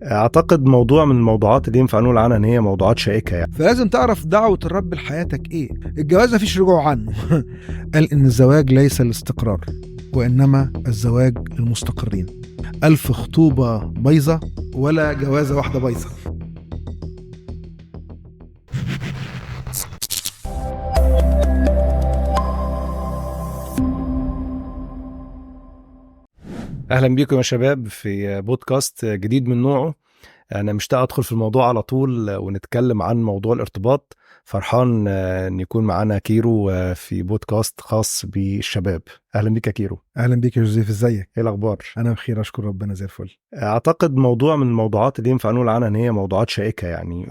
اعتقد موضوع من الموضوعات اللي ينفع نقول عنها ان هي موضوعات شائكة يعني. فلازم تعرف دعوة الرب لحياتك ايه. الجواز مفيش رجوع عنه. قال ان الزواج ليس الاستقرار وانما الزواج للمستقرين. 1000 خطوبة بايظة ولا جوازة واحدة بايظة. اهلا بيكم يا شباب في بودكاست جديد من نوعه. انا مشتاق ادخل في الموضوع على طول ونتكلم عن موضوع الارتباط. فرحان ان يكون معنا كيرو في بودكاست خاص بالشباب. اهلا بيك يا كيرو. اهلا بيك يا جوزيف، ازيك؟ ايه الاخبار؟ انا بخير اشكر ربنا زي الفل. اعتقد موضوع من الموضوعات اللي ينفع نقول عنها ان هي موضوعات شائكة يعني.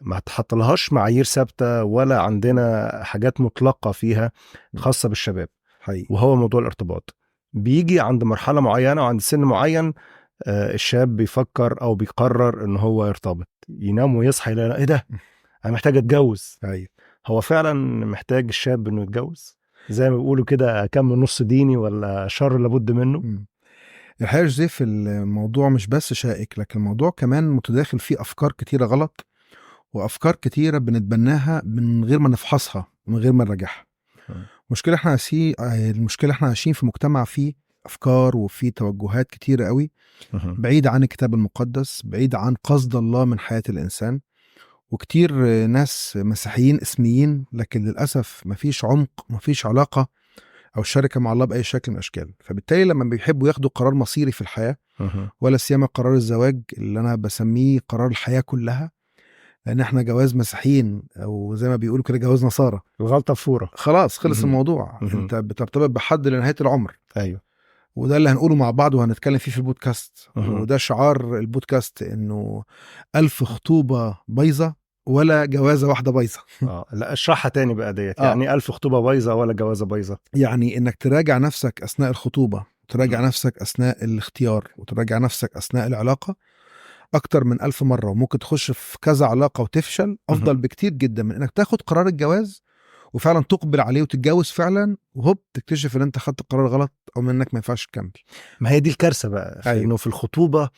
ما تحطلهاش معايير ثابتة ولا عندنا حاجات مطلقة فيها خاصة بالشباب. حقيقي. وهو موضوع الارتباط بيجي عند مرحلة معينة وعند سن معين. الشاب بيفكر او بيقرر ان هو يرتبط، ينام ويصحى يلاقي ايه ده، انا محتاج اتجوز. حقيقي. هو فعلا محتاج الشاب انه يتجوز؟ زي ما بيقولوا كده، كم نص ديني ولا شر لابد منه. الحقيقة يا جوزيف، الموضوع مش بس شائك لكن الموضوع كمان متداخل فيه افكار كتيرة غلط، وافكار كتيرة بنتبناها من غير ما نفحصها ومن غير ما نراجعها. المشكلة احنا عايشين في مجتمع فيه افكار وفيه توجهات كتيرة قوي، بعيد عن الكتاب المقدس، بعيد عن قصد الله من حياة الانسان. وكتير ناس مسيحيين اسميين لكن للأسف مفيش عمق، مفيش علاقة أو شركة مع الله بأي شكل من الأشكال. فبالتالي لما بيحبوا ياخدوا قرار مصيري في الحياة، ولا سيما قرار الزواج اللي أنا بسميه قرار الحياة كلها، لأن احنا جواز مسيحيين أو زي ما بيقولوا كده جواز نصارى، الغلطة فورة، خلاص خلص الموضوع. انت بترتبط بحد لنهاية العمر. ايوه. وده اللي هنقوله مع بعض وهنتكلم فيه في البودكاست. وده شعار البودكاست، انه 1000 خطوبة بايظة ولا جوازة واحدة بايظة. لا اشرحها تاني بقى ديت. آه. يعني 1000 خطوبة بايظة ولا جوازة بايظة؟ يعني انك تراجع نفسك اثناء الخطوبة، تراجع نفسك اثناء الاختيار، وتراجع نفسك اثناء العلاقة اكتر من 1000 مرة، وممكن تخش في كذا علاقة وتفشل. افضل بكتير جدا من انك تاخد قرار الجواز وفعلا تقبل عليه وتتجوز فعلا وهوب تكتشف ان انت خدت قرار غلط او انك ما ينفعش تكمل. ما هي دي الكارثة بقى، في انه في الخطوبة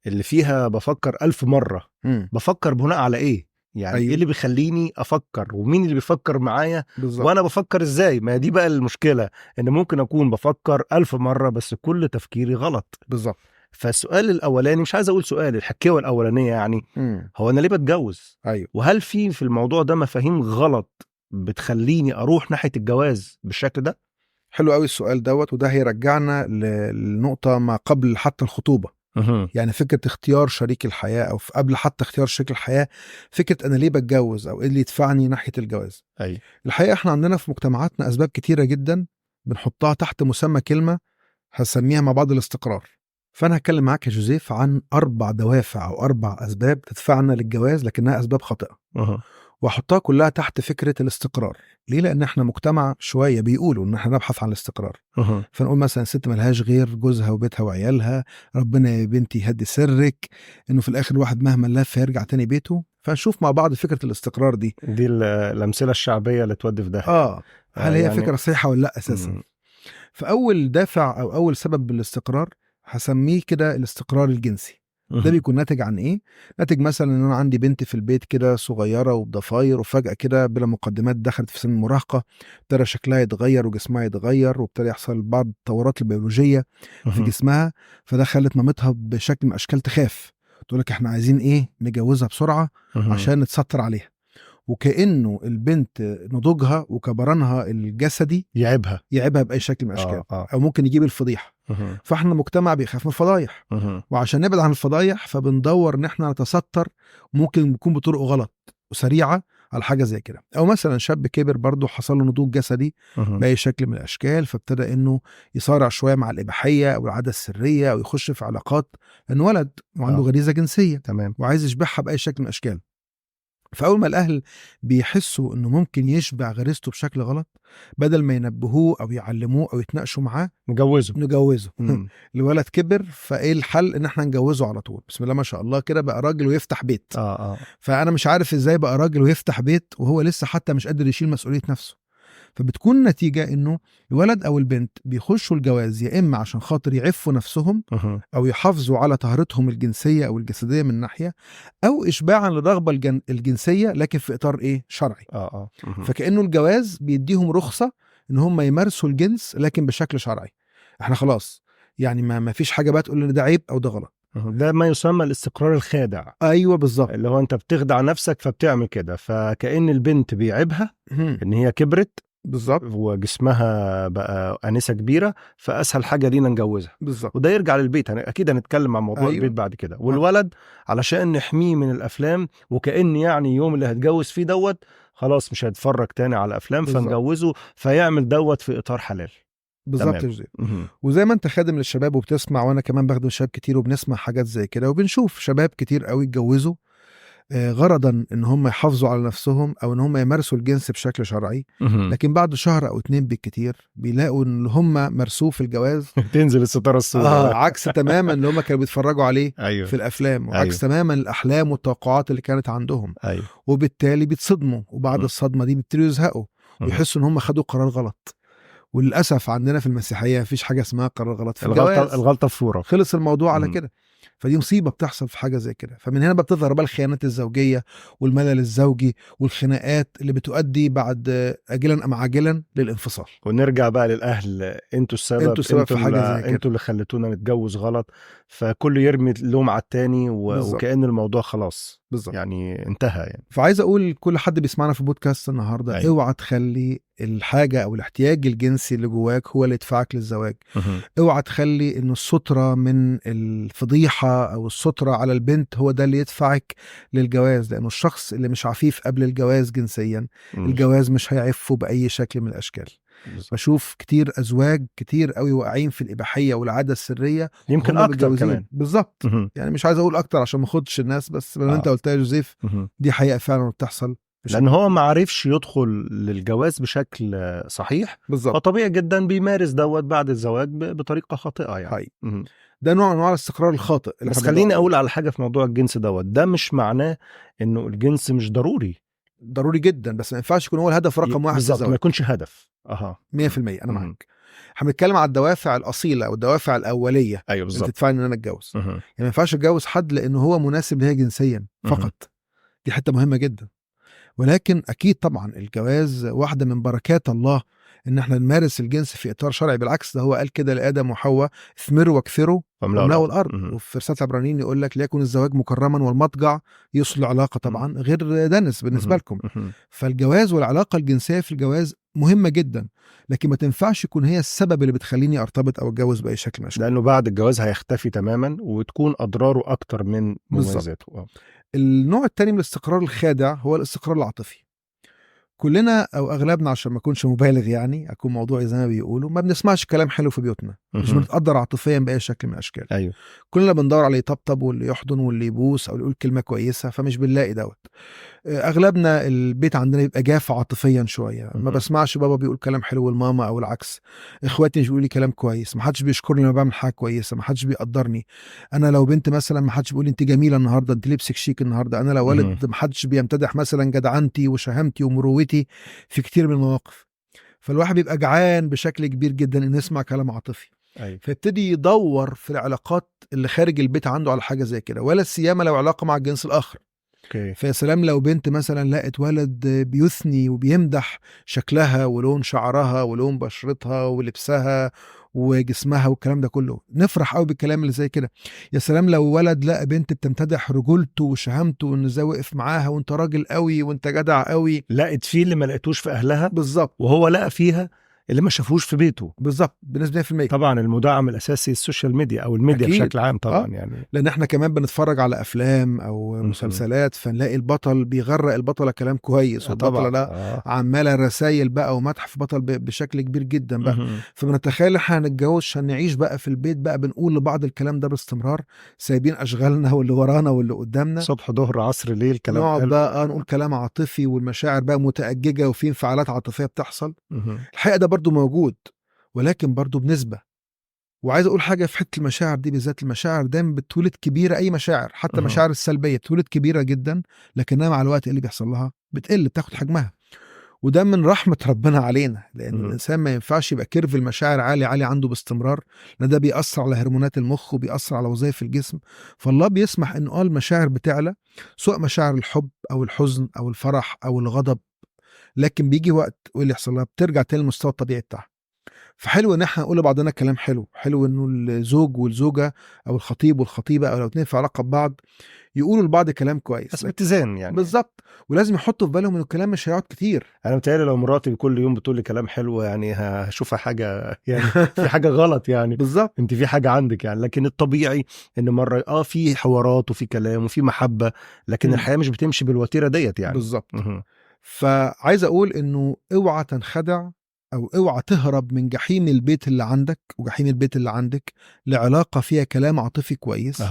اللي فيها بفكر 1000 مرة. بفكر بناء على ايه؟ يعني ايه اللي بيخليني افكر، ومين اللي بيفكر معايا، وانا بفكر ازاي؟ ما دي بقى المشكلة، ان ممكن اكون بفكر 1000 مرة بس كل تفكيري غلط. بالظبط. فالسؤال الاولاني، مش عايز اقول سؤال، الحكاية الاولانية يعني هو انا ليه بتجوز؟ وهل في الموضوع ده مفاهيم غلط بتخليني اروح ناحية الجواز بالشكل ده؟ حلو قوي السؤال دوت، وده هيرجعنا لنقطة ما قبل حتى الخطوبة. يعني فكرة اختيار شريك الحياة أو قبل حتى اختيار شريك الحياة، فكرة أنا ليه بتجوز أو إيه اللي يدفعني ناحية الجواز. الحقيقة إحنا عندنا في مجتمعاتنا أسباب كتيرة جدا بنحطها تحت مسمى كلمة هسميها مع بعض الاستقرار. فأنا هتكلم معاك يا جوزيف عن 4 دوافع أو 4 أسباب تدفعنا للجواز لكنها أسباب خاطئة، وأحطها كلها تحت فكرة الاستقرار. ليه؟ لأن احنا مجتمع شوية بيقولوا إن احنا نبحث عن الاستقرار. فنقول مثلا الست ملهاش غير جوزها وبيتها وعيالها، ربنا يا بنتي يهدي سرك، إنه في الآخر الواحد مهما لف هيرجع تاني بيته. فنشوف مع بعض فكرة الاستقرار دي الأمثلة الشعبية اللي تودي في ده. هل هي يعني فكرة صحيحة ولا لأ أساسا؟ فأول دافع أو أول سبب بالاستقرار هسميه كده الاستقرار الجنسي. ده بيكون ناتج عن ايه؟ ناتج مثلا ان انا عندي بنت في البيت كده صغيره وبضفاير، وفجاه كده بلا مقدمات دخلت في سن المراهقه، ابتدى شكلها يتغير وجسمها يتغير، وابتدى يحصل بعض التطورات البيولوجيه في جسمها. فده خلت مامتها بشكل من اشكال تخاف، تقول لك احنا عايزين ايه، نجوزها بسرعه عشان نتستر عليها. وكأنه البنت نضوجها وكبرانها الجسدي يعيبها بأي شكل من الأشكال. أو ممكن يجيب الفضيحة. فاحنا مجتمع بيخاف من الفضايح، وعشان نبعد عن الفضايح فبندور ان احنا نتستر، ممكن يكون بطرق غلط وسريعة على حاجة زي كده. أو مثلا شاب كبر برضو حصل له نضوج جسدي بأي شكل من الأشكال، فابتدى انه يصارع شوية مع الإباحية أو العادة السرية، أو يخش في علاقات انه ولد وعنده غريزة جنسية وعايز يشبعها بأي شكل من الأشكال. فأول ما الأهل بيحسوا إنه ممكن يشبع غريزته بشكل غلط، بدل ما ينبهوه أو يعلموه أو يتناقشوا معاه، نجوزه. الولد كبر، فإيه الحل؟ إن احنا نجوزه على طول. بسم الله ما شاء الله كده بقى راجل ويفتح بيت. فأنا مش عارف إزاي بقى راجل ويفتح بيت وهو لسه حتى مش قادر يشيل مسؤولية نفسه. فبتكون نتيجة انه الولد او البنت بيخشوا الجواز يا اما عشان خاطر يعفوا نفسهم او يحافظوا على طهارتهم الجنسية او الجسدية من ناحية، او اشباعا للرغبة الجنسية لكن في اطار ايه شرعي. فكأنه الجواز بيديهم رخصة ان هم يمارسوا الجنس لكن بشكل شرعي. احنا خلاص يعني ما فيش حاجة بقى تقول ان ده عيب او ده غلط. ده ما يسمى الاستقرار الخادع. ايوه بالظبط، اللي هو انت بتخدع نفسك فبتعمل كده، فكأن البنت بيعيبها ان هي كبرت بالظبط وجسمها بقى انسه كبيره، فاسهل حاجه لينا نجوزها بالظبط. وده يرجع للبيت. اكيد هنتكلم عن موضوع أيوة. البيت بعد كده. والولد علشان نحميه من الافلام، وكأن يعني يوم اللي هتجوز فيه دوت خلاص مش هيتفرج تاني على افلام، فنجوزه فيعمل دوت في اطار حلال. بالظبط. وزي ما انت خادم للشباب وبتسمع، وانا كمان بخدم الشباب كتير وبنسمع حاجات زي كده، وبنشوف شباب كتير قوي اتجوزوا غرضا ان هم يحافظوا على نفسهم او ان هم يمارسوا الجنس بشكل شرعي، لكن بعد شهر او 2 بالكتير بيلاقوا ان هم مارسوه في الجواز تنزل الستاره السوداء. عكس تماما اللي هم كانوا بيتفرجوا عليه أيوه. في الافلام، وعكس تماما الاحلام والتوقعات اللي كانت عندهم. أيوه. وبالتالي بيتصدموا، وبعد الصدمه دي بيبتدوا يزهقوا ويحسوا ان هم خدوا قرار غلط. وللاسف عندنا في المسيحيه مفيش حاجه اسمها قرار غلط في الجواز. الغلطه فوره، خلص الموضوع على كده. فدي مصيبه بتحصل في حاجه زي كده. فمن هنا بتظهر بقى الخيانات الزوجيه والملل الزوجي والخناقات اللي بتؤدي بعد اجلا ام عاجلا للانفصال. ونرجع بقى للاهل، انتوا السبب في حاجه زي كده، انتوا اللي خليتونا نتجوز غلط، فكله يرمي اللوم على التاني وكأن الموضوع خلاص بالزبط. يعني انتهى يعني. فعايز اقول كل حد بيسمعنا في بودكاست النهارده، أيوة. اوعى تخلي الحاجه او الاحتياج الجنسي اللي جواك هو اللي يدفعك للزواج. اوعى تخلي ان الستره من الفضيحه او الستره على البنت هو ده اللي يدفعك للجواز، لانه الشخص اللي مش عفيف قبل الجواز جنسيا الجواز مش هيعفه باي شكل من الاشكال. بشوف كتير ازواج كتير قوي واقعين في الاباحيه والعاده السريه، يمكن اكتر كمان. بالظبط. يعني مش عايز اقول اكتر عشان ما اخدش الناس، بس لما انت قلتها يا جوزيف دي حقيقه فعلا بتحصل، لان هو ما عرفش يدخل للجواز بشكل صحيح بالظبط، فطبيعي جدا بيمارس دوت بعد الزواج بطريقه خاطئه يعني. ده نوع من انواع الاستقرار الخاطئ. بس خليني اقول على حاجه في موضوع الجنس دوت، ده مش معناه انه الجنس مش ضروري جدا، بس ما ينفعش يكون هو الهدف رقم 1 بالظبط، ما يكونش هدف. 100% انا معاك. احنا بنتكلم على الدوافع الاصيله او الدوافع الاوليه. ايوه بالظبط، تدفعني ان انا اتجوز. يعني ما ينفعش اتجوز حد لانه هو مناسب ليا جنسيا فقط. دي حته مهمه جدا. ولكن اكيد طبعا الجواز واحده من بركات الله ان احنا نمارس الجنس في اطار شرعي. بالعكس ده هو قال كده لادم وحواء: اثمروا واكثروا واملأوا الارض. وفي رساله عبرانيين يقول لك: ليكن الزواج مكرما والمضجع يصل علاقه طبعا غير دنس بالنسبه لكم. فالجواز والعلاقه الجنسيه في الجواز مهمه جدا، لكن ما تنفعش يكون هي السبب اللي بتخليني ارتبط او اتجوز باي شكل من الاشكال، لانه بعد الجواز هيختفي تماما وتكون اضراره اكتر من مميزاته. النوع الثاني من الاستقرار الخادع هو الاستقرار العاطفي. كلنا او اغلبنا، عشان ما اكونش مبالغ يعني اكون موضوعي زي ما بيقولوا، ما بنسمعش كلام حلو في بيوتنا، مش بنتقدر عاطفيا باي شكل من الاشكال. ايوه، كلنا بندور على يطبطب واللي يحضن واللي يبوس او يقول كلمه كويسه، فمش بنلاقي دوت. اغلبنا البيت عندنا يبقى جاف عاطفيا شويه، ما بسمعش بابا بيقول كلام حلو لماما او العكس. اخواتي مش بيقولوا لي كلام كويس، ما حدش بيشكرني لما بعمل حاجه كويسه، ما حدش بيقدرني. انا لو بنت مثلا ما حدش بيقول لي انت جميله النهارده، انت لبسك شيك النهارده. انا لو ولد ما حدش بيمتدح مثلا جدعنتي وشهامتي ومروتي في كتير من المواقف. فالواحد بيبقى جعان بشكل كبير جدا ان يسمع كلام عاطفي. فيبتدي يدور في العلاقات اللي خارج البيت عنده على حاجه زي كده، ولا سيما لو علاقه مع الجنس الاخر. فيا سلام لو بنت مثلا لقت ولد بيثني وبيمدح شكلها ولون شعرها ولون بشرتها ولبسها وجسمها والكلام ده كله، نفرح قوي بالكلام اللي زي كده. يا سلام لو ولد لقى بنت بتمتدح رجولته وشهامته وان ازاي وقف معاها وانت راجل قوي وانت جدع قوي. لقت فيه اللي ما لقيتوش في اهلها بالظبط، وهو لقى فيها اللي ما شافوش في بيته. بالظبط، بنسبه 100%. طبعا المدعم الاساسي السوشيال ميديا او الميديا أكيد. بشكل عام طبعا يعني لان احنا كمان بنتفرج على افلام او مسلسلات، فنلاقي البطل بيغرق البطله كلام كويس والبطله لا عماله رسائل بقى ومدح في بطل بشكل كبير جدا بقى. فبنتخيل احنا هنتجوز عشان نعيش بقى في البيت بقى بنقول لبعض الكلام ده باستمرار، سايبين اشغالنا واللي ورانا واللي قدامنا، صبح ظهر عصر ليل كلام نقعد بقى نقول كلام عاطفي والمشاعر بقى متأججة وفي انفعالات عاطفية بتحصل. الحقيقة ده برضو موجود، ولكن برضو بنسبة. وعايز اقول حاجة في حتة المشاعر دي بالذات، المشاعر دايما بتولد كبيرة، اي مشاعر حتى مشاعر السلبية بتولد كبيرة جدا، لكنها مع الوقت اللي بيحصل لها بتقل، بتاخد حجمها. وده من رحمة ربنا علينا، لأن الإنسان ما ينفعش يبقى كيرف المشاعر عالي عنده باستمرار، لأن ده بيأثر على هرمونات المخ وبيأثر على وظائف الجسم. فالله بيسمح إنه المشاعر بتعلى، سواء مشاعر الحب أو الحزن أو الفرح أو الغضب، لكن بيجي وقت واللي يحصل لها بترجع تاني للمستوى الطبيعي بتاعها. فحلو ان احنا نقول لبعضنا كلام حلو انه الزوج والزوجه او الخطيب والخطيبه او لو اتنين في علاقه ببعض يقولوا لبعض كلام كويس بس باتزان يعني. بالظبط، ولازم يحطوا في بالهم انه الكلام مش هيقعد كتير. انا متهيألي لو مراتي كل يوم بتقول لي كلام حلو يعني هشوفها حاجه يعني في حاجه غلط يعني. بالظبط، انت في حاجه عندك يعني. لكن الطبيعي ان مره في حوارات وفي كلام وفي محبه، لكن الحياه مش بتمشي بالوتيره ديت يعني. بالظبط. فعايز اقول انه اوعى تنخدع او اوعى تهرب من جحيم البيت اللي عندك وجحيم البيت اللي عندك لعلاقه فيها كلام عاطفي كويس.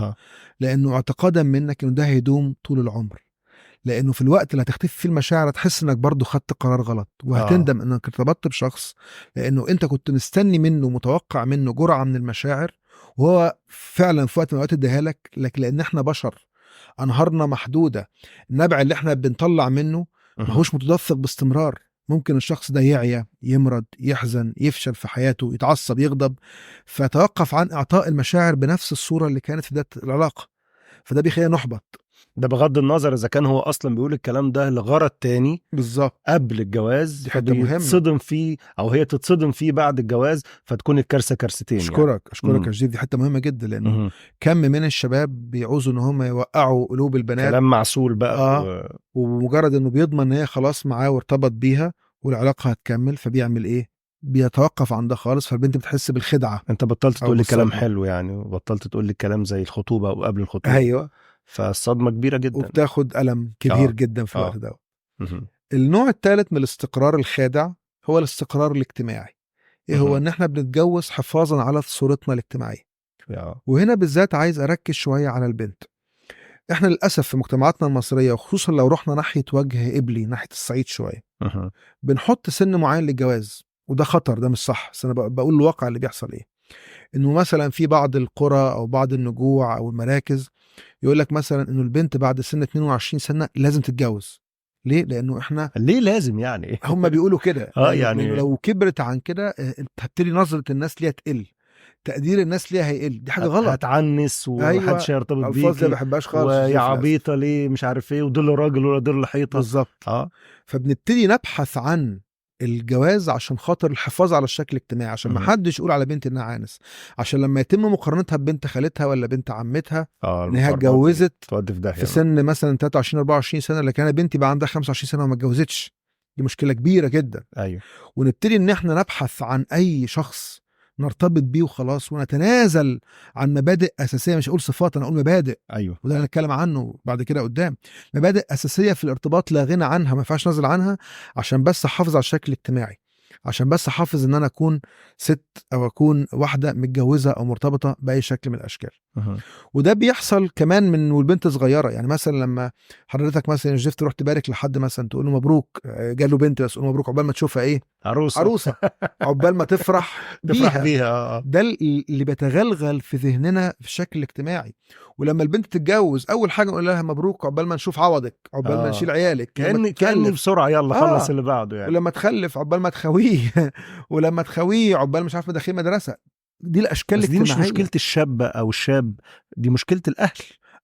لانه اعتقادا منك انه ده هيدوم طول العمر، لانه في الوقت اللي هتختفي فيه المشاعر تحس انك برضو خدت قرار غلط، وهتندم انك ارتبطت بشخص لانه انت كنت مستني منه متوقع منه جرعه من المشاعر، وهو فعلا في وقت من الاوقات اداها لك، لان احنا بشر انهارنا محدوده، النبع اللي احنا بنطلع منه ماهوش متدفق باستمرار. ممكن الشخص ده يعيا، يمرض، يحزن، يفشل في حياته، يتعصب، يغضب، فتوقف عن اعطاء المشاعر بنفس الصوره اللي كانت في بدايه العلاقه، فده بيخلينا نحبط. ده بغض النظر اذا كان هو اصلا بيقول الكلام ده لغرض تاني بالظبط قبل الجواز، فبيتصدم فيه او هي تتصدم فيه بعد الجواز، فتكون الكارثه كارثتين. اشكرك يا جديد، دي حته مهمه جدا، لانه كم من الشباب بيعوزوا ان هم يوقعوا قلوب البنات، كلام معسول بقى ومجرد انه بيضمن ان هي خلاص معاه وارتبط بيها والعلاقه هتكمل، فبيعمل ايه؟ بيتوقف عن ده خالص، فالبنت بتحس بالخدعه. انت بطلت تقول لي كلام حلو يعني، وبطلت تقول لي كلام زي الخطوبه او قبل الخطوبه. ايوه، فالصدمه كبيره جدا وبتاخد ألم كبير جدا في الوقت ده. النوع الثالث من الاستقرار الخادع هو الاستقرار الاجتماعي. ايه هو؟ ان احنا بنتجوز حفاظا على صورتنا الاجتماعيه. وهنا بالذات عايز اركز شويه على البنت. احنا للاسف في مجتمعاتنا المصريه، وخصوصا لو رحنا ناحيه وجه قبلي ناحيه الصعيد شويه، بنحط سن معين للجواز، وده خطر، ده مش صح. بس انا بقول الواقع اللي بيحصل ايه، انه مثلا في بعض القرى او بعض النجوع او المراكز يقول لك مثلا انه البنت بعد سن 22 سنه لازم تتجوز. ليه؟ لانه احنا ليه لازم يعني هم بيقولوا كده يعني لو كبرت عن كده هتبتدي نظره الناس ليها تقل، تقدير الناس ليها هيقل، دي حاجه غلط، هتعنس ومحدش هيرتبط بيكي، الفاظ ما بحبهاش خالص، ويا عبيطه ليه مش عارف ايه، ودول راجل ولا دول حيطه. بالظبط. فبنبتدي نبحث عن الجواز عشان خاطر الحفاظ على الشكل الاجتماعي، عشان ما حدش يقول على بنت انها عانس، عشان لما يتم مقارنتها ببنت خالتها ولا بنت عمتها انها اتجوزت في سن مثلا 23 24 سنه، لكن انا بنتي بقى عندها 25 سنه وما اتجوزتش، دي مشكله كبيره جدا. ايوه. ونبتدي ان احنا نبحث عن اي شخص نرتبط بيه وخلاص، ونتنازل عن مبادئ اساسيه، مش اقول صفات، انا اقول مبادئ. ايوه، وده هنتكلم عنه بعد كده قدام. مبادئ اساسيه في الارتباط لا غنى عنها، ما ينفعش نزل عنها، عشان بس احافظ على الشكل الاجتماعي، عشان بس احافظ ان انا اكون ست او اكون واحده متجوزه او مرتبطه باي شكل من الاشكال. وده بيحصل كمان من والبنت صغيره، يعني مثلا لما حضرتك مثلا جفت تروح تبارك لحد مثلا، تقول له مبروك جاله بنت، بس تقول مبروك عقبال ما تشوفها ايه، عروسه عقبال ما تفرح بيها. ده اللي بيتغلغل في ذهننا في الشكل الاجتماعي. ولما البنت تتجوز اول حاجه نقول لها مبروك عقبال ما نشوف عوضك، عقبال ما نشيل عيالك، كأني بسرعه يلا خلص اللي بعده يعني. ولما تخلف عقبال ما تخويه ولما تخويه عقبال مش عارف مدخل مدرسه. دي الاشكال الاجتماعيه. دي مش مشكله الشاب او الشاب، دي مشكله الاهل.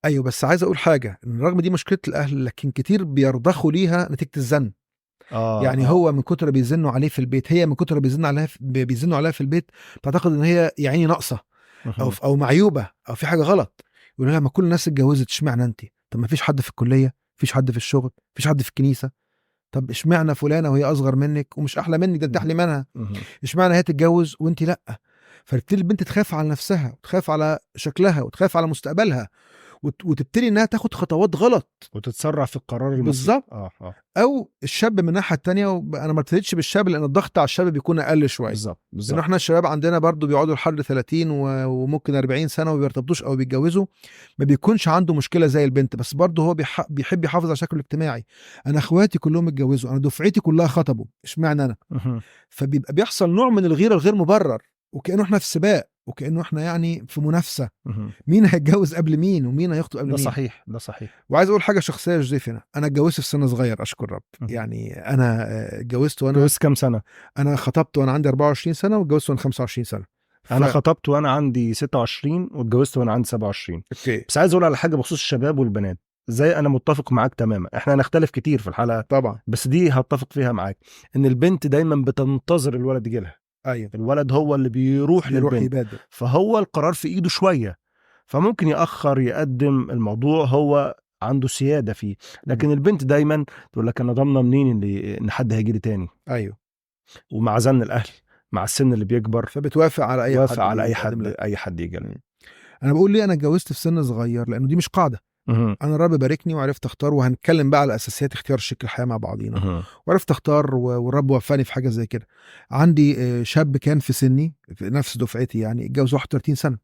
ايوه، بس عايز اقول حاجه، رغم دي مشكله الاهل، لكن كتير بيرضخوا ليها نتيجه الزن. يعني هو من كتر بيزنوا عليه في البيت، هي من كتر بيزنوا عليها في البيت، تعتقد ان هي يعني ناقصه او معيوبه او في حاجه غلط. يقول لها ما كل الناس اتجوزت، اشمعنى انت؟ طب ما فيش حد في الكليه، فيش حد في الشغل، فيش حد في الكنيسه، طب اشمعنى فلانه وهي اصغر منك ومش احلى منك، ده انت احلى منها، اشمعنى هي تتجوز وانت لا؟ فبتبتدي البنت تخاف على نفسها، وتخاف على شكلها، وتخاف على مستقبلها، وتبتدي انها تاخد خطوات غلط وتتسرع في القرار بالظبط. او الشاب من الناحيه الثانيه، انا ما ابتديتش بالشاب لان الضغط على الشاب بيكون اقل شويه. بالظبط. لان احنا الشباب عندنا برضو بيقعدوا لحد 30 وممكن 40 سنه وما بيرتبطوش او بيتجوزوا، ما بيكونش عنده مشكله زي البنت، بس برضو هو بيحب يحافظ على شكله الاجتماعي. انا اخواتي كلهم اتجوزوا، انا دفعتي كلها خطبوا، اشمعنى انا؟ فبيبقى بيحصل نوع من الغيره الغير مبرر، وكانه احنا في سباق، وكأنه احنا يعني في منافسة، مين هيتجوز قبل مين ومين هيخطب قبل ده مين. صحيح، ده صحيح. وعايز اقول حاجة شخصية يا جوزيف، انا اتجوزت في سن صغير اشكر رب. يعني انا اتجوزت وانا اتجوزت كام سنة؟ انا خطبت وانا عندي 24 سنة واتجوزت وانا 25 سنة. انا خطبت وانا عندي 26 واتجوزت وانا عندي 27. اوكي. بس عايز اقول على حاجة بخصوص الشباب والبنات، زي انا متفق معاك تماما، احنا هنختلف كتير في الحلقة طبعا، بس دي هتفق فيها معاك، ان البنت دايما بتنتظر الولد يجي لها. ايوه، الولد هو اللي بيروح للبنت، يبادر. فهو القرار في ايده شوية، فممكن يأخر يقدم الموضوع، هو عنده سيادة فيه. لكن البنت دايما تقول لك انا ضامنه منين ان حد هيجي لي تاني. ايوه. ومع زن الاهل مع السن اللي بيكبر فبتوافق على اي وافق حد، على اي حد يجي لي. انا بقول ليه انا اتجوزت في سن صغير، لانه دي مش قاعده. انا الرب باركني وعرفت اختار، وهنتكلم بقى على اساسيات اختيار شريك الحياه مع بعضينا. وعرفت اختار والرب وفقني في حاجه زي كده. عندي شاب كان في سني في نفس دفعتي، يعني اتجوز 31 سنه،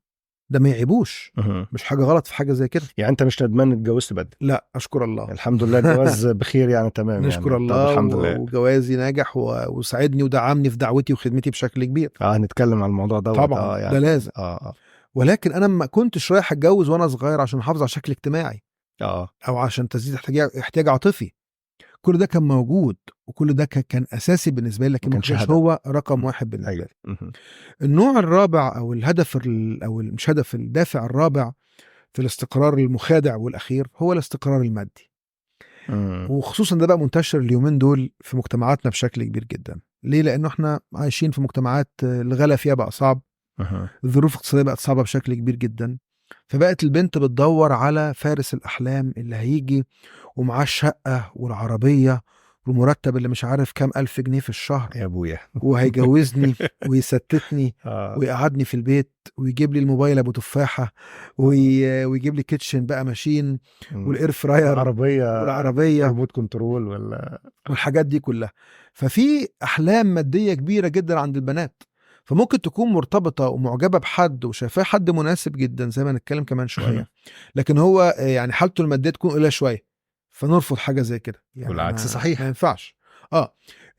ده ما يعيبوش، مش حاجه غلط في حاجه زي كده. يعني انت مش ندمان اتجوزت بدري؟ لا اشكر الله، الحمد لله الجواز بخير يعني. تمام، نشكر يعني الله. الحمد لله. وجوازي ناجح وساعدني ودعمني في دعوتي وخدمتي بشكل كبير. هنتكلم عن الموضوع ده طبعا. يعني ده لازم. ولكن انا ما كنتش رايح اتجوز وانا صغير عشان احافظ على شكل اجتماعي او عشان تسديد احتياج عاطفي. كل ده كان موجود وكل ده كان اساسي بالنسبه لي، لكن ما كانش هو رقم واحد بالنسبه لي. النوع الرابع او الهدف مش هدف، الدافع الرابع في الاستقرار المخادع والاخير هو الاستقرار المادي. وخصوصا ده بقى منتشر اليومين دول في مجتمعاتنا بشكل كبير جدا. ليه؟ لانه احنا عايشين في مجتمعات الغلا فيها بقى صعب، الظروف الاقتصاديه بقت صعبه بشكل كبير جدا، فبقت البنت بتدور على فارس الاحلام اللي هيجي ومعاه الشقه والعربيه والمرتب اللي مش عارف كام ألف جنيه في الشهر يا ابويا، وهيجوزني ويستتني ويقعدني في البيت ويجيب لي الموبايل ابو تفاحه ويجيب لي كيتشن بقى ماشين والاير فراير والعربيه ريموت كنترول والحاجات دي كلها. ففي احلام ماديه كبيره جدا عند البنات، فممكن تكون مرتبطه ومعجبه بحد وشايفاه حد مناسب جدا زي ما نتكلم كمان شويه، لكن هو يعني حالته الماديه تكون قليله شويه، فنرفض حاجه زي كده. يعني والعكس صحيح، ما ينفعش.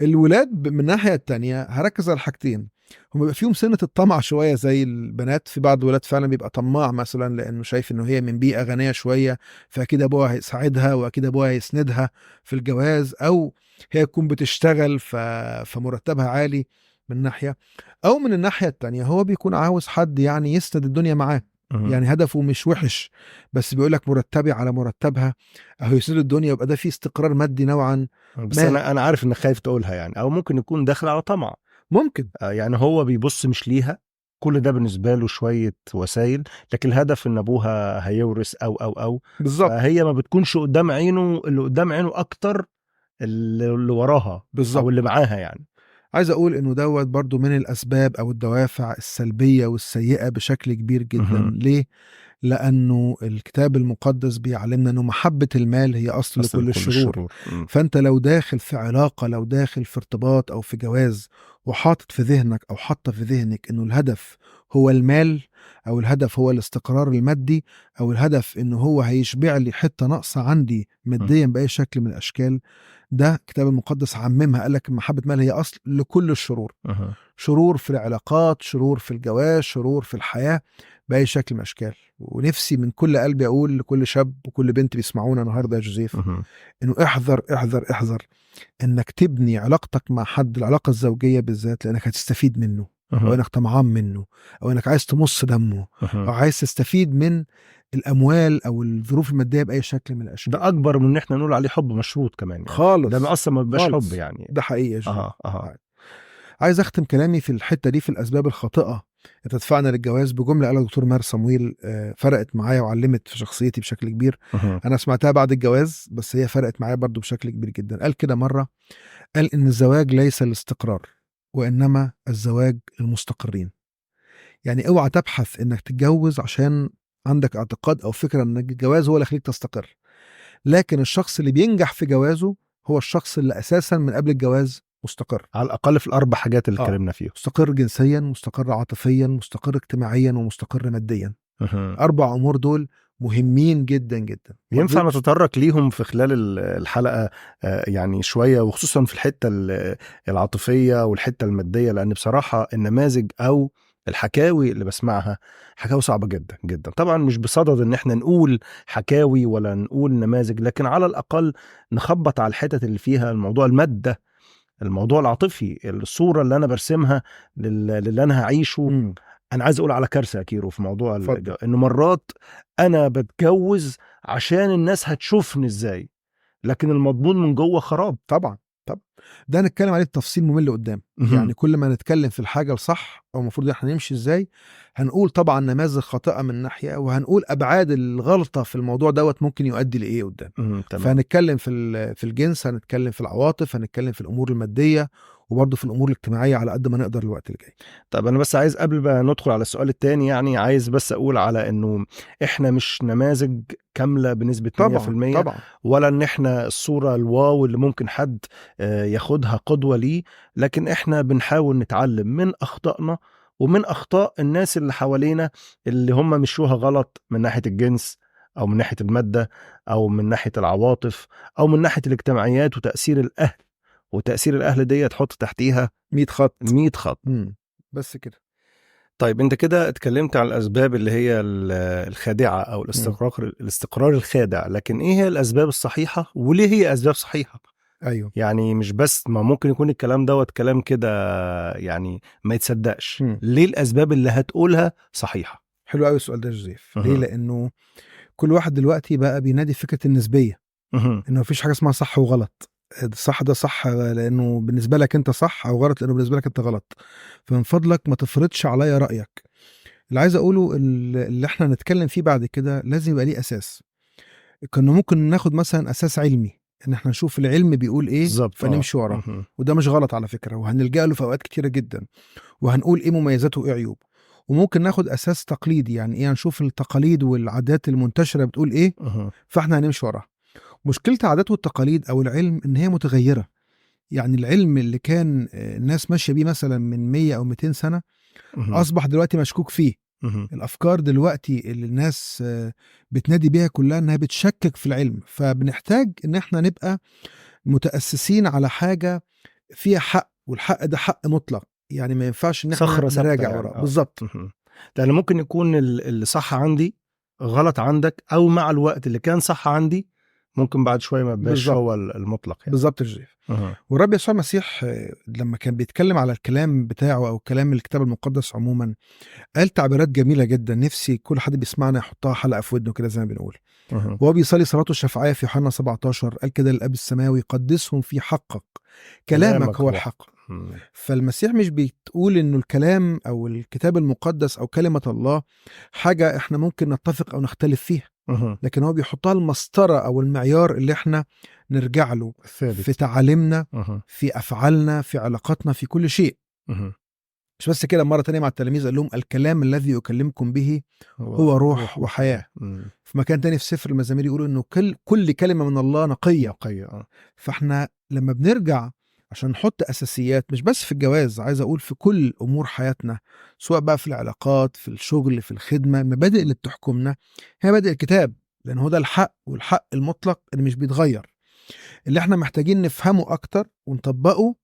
الولاد من الناحيه التانية هركز على حاجتين، هم بيبقى فيهم سنه الطمع شويه زي البنات. في بعض الولاد فعلا بيبقى طماع مثلا لانه شايف انه هي من بيئه غنيه شويه، فاكيد ابوها هيساعدها واكيد ابوها هيسندها في الجواز، او هي تكون بتشتغل فمرتبها عالي من ناحيه، او من الناحيه التانية هو بيكون عاوز حد يعني يسند الدنيا معاه. يعني هدفه مش وحش، بس بيقولك مرتبي على مرتبها اهو يسند الدنيا، يبقى ده فيه استقرار مادي نوعا. بس انا عارف انك خايف تقولها يعني، او ممكن يكون داخل على طمع. ممكن يعني هو بيبص مش ليها، كل ده بالنسبه له شويه وسائل، لكن الهدف ان ابوها هيورث او بالظبط. هي ما بتكونش قدام عينه، اللي قدام عينه اكتر اللي وراها بالظبط، او اللي معاها. يعني عايز اقول انه دوت برضو من الاسباب او الدوافع السلبيه والسيئه بشكل كبير جدا. ليه؟ لانه الكتاب المقدس بيعلمنا انه محبه المال هي اصل لكل الشرور. فانت لو داخل في علاقه، لو داخل في ارتباط او في جواز، وحاطط في ذهنك او حاطه في ذهنك انه الهدف هو المال، او الهدف هو الاستقرار المادي، او الهدف انه هو هيشبع لي حته ناقصه عندي ماديا باي شكل من الاشكال، ده الكتاب المقدس عممها، قال لك محبه المال هي اصل لكل الشرور. شرور في العلاقات، شرور في الجواز، شرور في الحياه باي شكل من الاشكال. ونفسي من كل قلبي اقول لكل شاب وكل بنت بيسمعونا النهارده يا جوزيف، انه احذر احذر احذر انك تبني علاقتك مع حد، العلاقه الزوجيه بالذات، لانك هتستفيد منه، او انك طمعان منه، او انك عايز تمص دمه، او عايز تستفيد من الاموال او الظروف الماديه باي شكل من الاشكال. ده اكبر من ان احنا نقول عليه حب مشروط كمان يعني. خالص. ده اصلا ما بيبقاش حب يعني. ده حقيقي يا جوزيف. عايز اختم كلامي في الحته دي في الاسباب الخاطئه تدفعنا للجواز بجمله قالها دكتور ماهر صمويل، فرقت معايا وعلمت في شخصيتي بشكل كبير. انا سمعتها بعد الجواز بس هي فرقت معايا برضو بشكل كبير جدا. قال كده مره، قال ان الزواج ليس الاستقرار وانما الزواج للمستقرين. يعني اوعى تبحث انك تتجوز عشان عندك اعتقاد او فكره ان الجواز هو اللي يخليك تستقر، لكن الشخص اللي بينجح في جوازه هو الشخص اللي اساسا من قبل الجواز مستقر، على الأقل في الأربع حاجات اللي اتكلمنا فيها. مستقر جنسيا، مستقر عاطفيا، مستقر اجتماعيا، ومستقر ماديا. 4 أمور دول مهمين جدا جدا. ينفع نتطرق ليهم في خلال الحلقة يعني شوية، وخصوصا في الحتة العاطفية والحتة المادية، لأن بصراحة النماذج أو الحكاوي اللي بسمعها حكاوي صعبة جدا جدا. طبعا مش بصدد ان احنا نقول حكاوي ولا نقول نماذج، لكن على الاقل نخبط على الحتت اللي فيها الموضوع المادة، الموضوع العاطفي، الصورة اللي انا برسمها للي انا هعيشه. انا عايز اقول على كارثة يا كيرو في موضوع انه مرات انا بتجوز عشان الناس هتشوفني ازاي، لكن المضمون من جوه خراب. طبعا ده نتكلم عليه بتفصيل ممل قدام. يعني كل ما نتكلم في الحاجة الصح او المفروض احنا نمشي ازاي، هنقول طبعا نماذج خاطئة من ناحية، وهنقول ابعاد الغلطة في الموضوع دوت ممكن يؤدي لايه قدام. فهنتكلم في الجنس، هنتكلم في العواطف، هنتكلم في الامور المادية، وبرضه في الامور الاجتماعية على قد ما نقدر الوقت اللي جاي. طب انا بس عايز قبل ما ندخل على السؤال التاني، يعني عايز بس اقول على انه احنا مش نماذج كاملة بنسبة 100%. طبعا. ولا ان احنا الصورة الواو اللي ممكن حد ياخدها قدوة ليه، لكن احنا بنحاول نتعلم من اخطائنا ومن اخطاء الناس اللي حوالينا اللي هم مشوها غلط من ناحية الجنس او من ناحية المادة او من ناحية العواطف او من ناحية الاجتماعيات وتأثير الاهل. وتأثير الاهل دي تحط تحتيها 100 خط 100 خط. بس كده. طيب انت كده اتكلمت عن الاسباب اللي هي الخادعة او الاستقرار الخادع، لكن ايه هي الاسباب الصحيحة وليه هي اسباب صحيحة؟ ايوه، يعني مش بس ما ممكن يكون الكلام دوت كلام كده يعني ما يتصدقش. ليه الاسباب اللي هتقولها صحيحة؟ حلو قوي السؤال ده يا جوزيف. ليه؟ لانه كل واحد دلوقتي بقى بينادي فكرة النسبية، انه مفيش حاجة اسمها صح وغلط. الصح ده صح لانه بالنسبة لك انت صح، او غلط لانه بالنسبة لك انت غلط. فمن فضلك ما تفرضش عليا رأيك. اللي عايز اقوله اللي احنا نتكلم فيه بعد كده لازم يبقى ليه اساس. كنا ممكن ناخد مثلا اساس علمي، ان احنا نشوف العلم بيقول ايه فنمشي وراه، وده مش غلط على فكرة، وهنلجأ له في اوقات كتيرة جدا، وهنقول ايه مميزاته وايه عيوبه. وممكن ناخد اساس تقليدي، يعني ايه، نشوف التقاليد والعادات المنتشرة بتقول ايه فاحنا هنمشي وراها. مشكلة العادات والتقاليد او العلم ان هي متغيرة. يعني العلم اللي كان الناس ماشية بيه مثلا من 100 او 200 سنة اصبح دلوقتي مشكوك فيه. الافكار دلوقتي اللي الناس بتنادي بيها كلها انها بتشكك في العلم. فبنحتاج ان احنا نبقى متأسسين على حاجة فيها حق، والحق ده حق مطلق. يعني ما ينفعش ان احنا نراجع وراه. يعني. بالظبط. لان ممكن يكون اللي صح عندي غلط عندك، او مع الوقت اللي كان صح عندي ممكن بعد شوية ما بقاش هو المطلق. يعني. بالظبط يا جيف. والرب يسوع المسيح لما كان بيتكلم على الكلام بتاعه او كلام الكتاب المقدس عموما، قال تعبيرات جميلة جدا، نفسي كل حد بيسمعنا يحطها حلقة في ودنه كده زي ما بنقول. وهو بيصلي صلاته الشفاعية في يوحنا 17 قال كده للأب السماوي: قدسهم في حقك، كلامك هو الحق. فالمسيح مش بيتقول انه الكلام او الكتاب المقدس او كلمة الله حاجة احنا ممكن نتفق او نختلف فيها، لكن هو بيحطها المسطرة او المعيار اللي احنا نرجع له في تعاليمنا، في افعالنا، في علاقاتنا، في كل شيء. مش بس كده، مرة تانية مع التلاميذ قال لهم: الكلام الذي أكلمكم به هو روح وحياة. في مكان تاني في سفر المزامير يقولوا إنه كل كلمة من الله نقية. فإحنا لما بنرجع عشان نحط أساسيات، مش بس في الجواز، عايز أقول في كل أمور حياتنا، سواء بقى في العلاقات، في الشغل، في الخدمة، المبادئ اللي بتحكمنا هي مبادئ الكتاب، لأن هو ده الحق، والحق المطلق اللي مش بيتغير، اللي احنا محتاجين نفهمه أكتر ونطبقه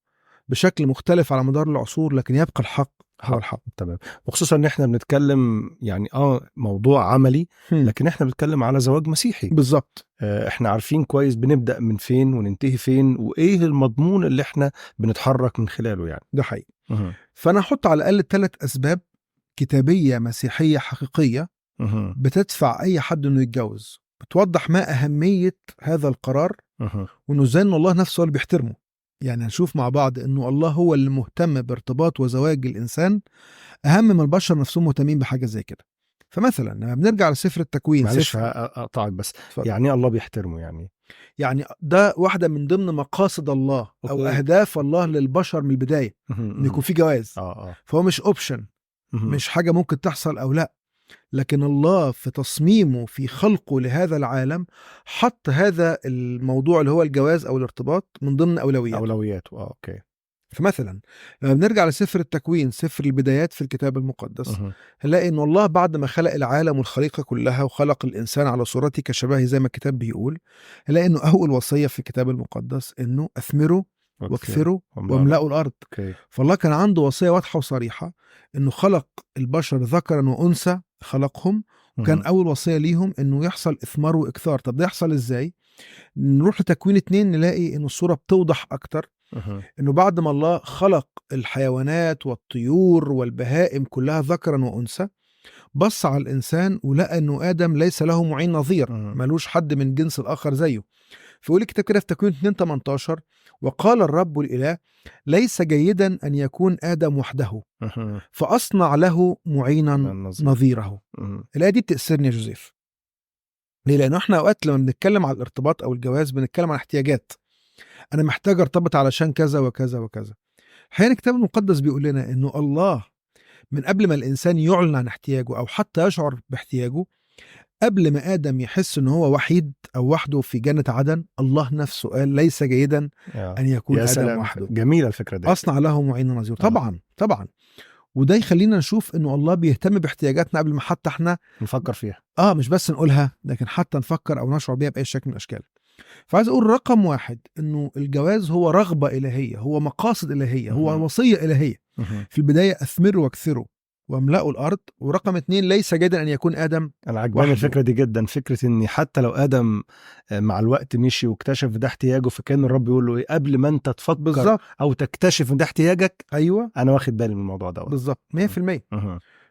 بشكل مختلف على مدار العصور، لكن يبقى الحق هو الحق. تمام. وخصوصا ان احنا بنتكلم يعني موضوع عملي، لكن احنا بنتكلم على زواج مسيحي. بالظبط. احنا عارفين كويس بنبدأ من فين وننتهي فين، وايه المضمون اللي احنا بنتحرك من خلاله. يعني ده حقيقي. فانا احط على الاقل 3 اسباب كتابية مسيحية حقيقية بتدفع اي حد انه يتجوز، بتوضح ما اهمية هذا القرار، وانه ازاي ان الله نفسه اللي بيحترمه. يعني هنشوف مع بعض انه الله هو اللي مهتم بارتباط وزواج الانسان اهم من البشر نفسهم مهتمين بحاجه زي كده. فمثلا لما بنرجع لسفر التكوين، معلش اقطعك بس فضل. يعني الله بيحترمه، يعني ده واحده من ضمن مقاصد الله او اهداف الله للبشر من البدايه، ان يكون في جواز. فهو مش اوبشن، مش حاجه ممكن تحصل او لا، لكن الله في تصميمه في خلقه لهذا العالم حط هذا الموضوع اللي هو الجواز أو الارتباط من ضمن أولوياته. أوكي. فمثلا لما بنرجع لسفر التكوين، سفر البدايات في الكتاب المقدس، هنلاقي إن الله بعد ما خلق العالم والخليقة كلها وخلق الإنسان على صورته كشبهه زي ما الكتاب بيقول، هنلاقي إنه أول وصية في الكتاب المقدس إنه أثمروا واكثروا واملأوا الأرض. فالله كان عنده وصية واضحة وصريحة إنه خلق البشر ذكرا وأنثى، خلقهم، وكان أول وصية ليهم إنه يحصل إثمار وإكثار. طب ده يحصل إزاي؟ نروح لتكوين 2 نلاقي إنه الصورة بتوضح أكتر. إنه بعد ما الله خلق الحيوانات والطيور والبهائم كلها ذكرا وأنثى، بص على الإنسان ولقى إنه آدم ليس له معين نظير، ملوش حد من جنس الآخر زيه. فيقول الكتاب كده في تكوين 2:18: وقال الرب الإله ليس جيدا أن يكون آدم وحده، فأصنع له معينا نظيره. الآية دي بتأثرني يا جوزيف. ليه؟ لأنه احنا أوقات لما بنتكلم على الارتباط أو الجواز بنتكلم عن احتياجات، أنا محتاج ارتبط علشان كذا وكذا وكذا. حين الكتاب المقدس بيقول لنا إنه الله من قبل ما الإنسان يعلن عن احتياجه أو حتى يشعر باحتياجه، قبل ما آدم يحس إنه هو وحيد أو وحده في جنة عدن، الله نفسه قال ليس جيدا أن يكون آدم وحده. جميلة الفكرة دي. أصنع له معين نظير. طبعا وده يخلينا نشوف إنه الله بيهتم باحتياجاتنا قبل ما حتى احنا نفكر فيها. مش بس نقولها، لكن حتى نفكر أو نشعر بيها بأي شكل من الأشكال. فعايز أقول رقم 1 إنه الجواز هو رغبة إلهية، هو مقاصد إلهية، هو وصية إلهية. في البداية أثمروا واكثروا واملأوا الأرض. ورقم 2 ليس جيدا أن يكون آدم. أنا عجباني الفكرة دي جدا، فكرة إن حتى لو آدم مع الوقت مشي واكتشف ده احتياجه، فكان الرب يقول له قبل ما أنت تفكر بالزبط. أو تكتشف ده احتياجك، أنا واخد بالي من الموضوع ده بالظبط 100%.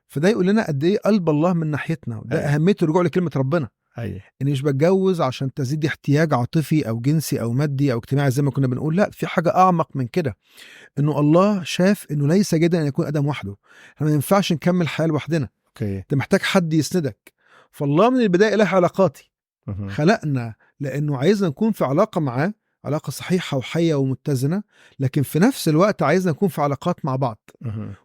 فده يقول لنا قد إيه قلب الله من ناحيتنا، ده أهمية الرجوع لكلمة ربنا. إني مش بتجوز عشان تزيد احتياج عاطفي أو جنسي أو مادي أو اجتماعي زي ما كنا بنقول، لا، في حاجة أعمق من كده. إنه الله شاف إنه ليس جيدا أن يكون آدم وحده. احنا ما ينفعش نكمل حياة لوحدنا. أنت محتاج حد يسندك. فالله من البداية له علاقاتي، خلقنا لأنه عايزنا نكون في علاقة معاه، علاقة صحيحة وحية ومتزنة، لكن في نفس الوقت عايزنا نكون في علاقات مع بعض.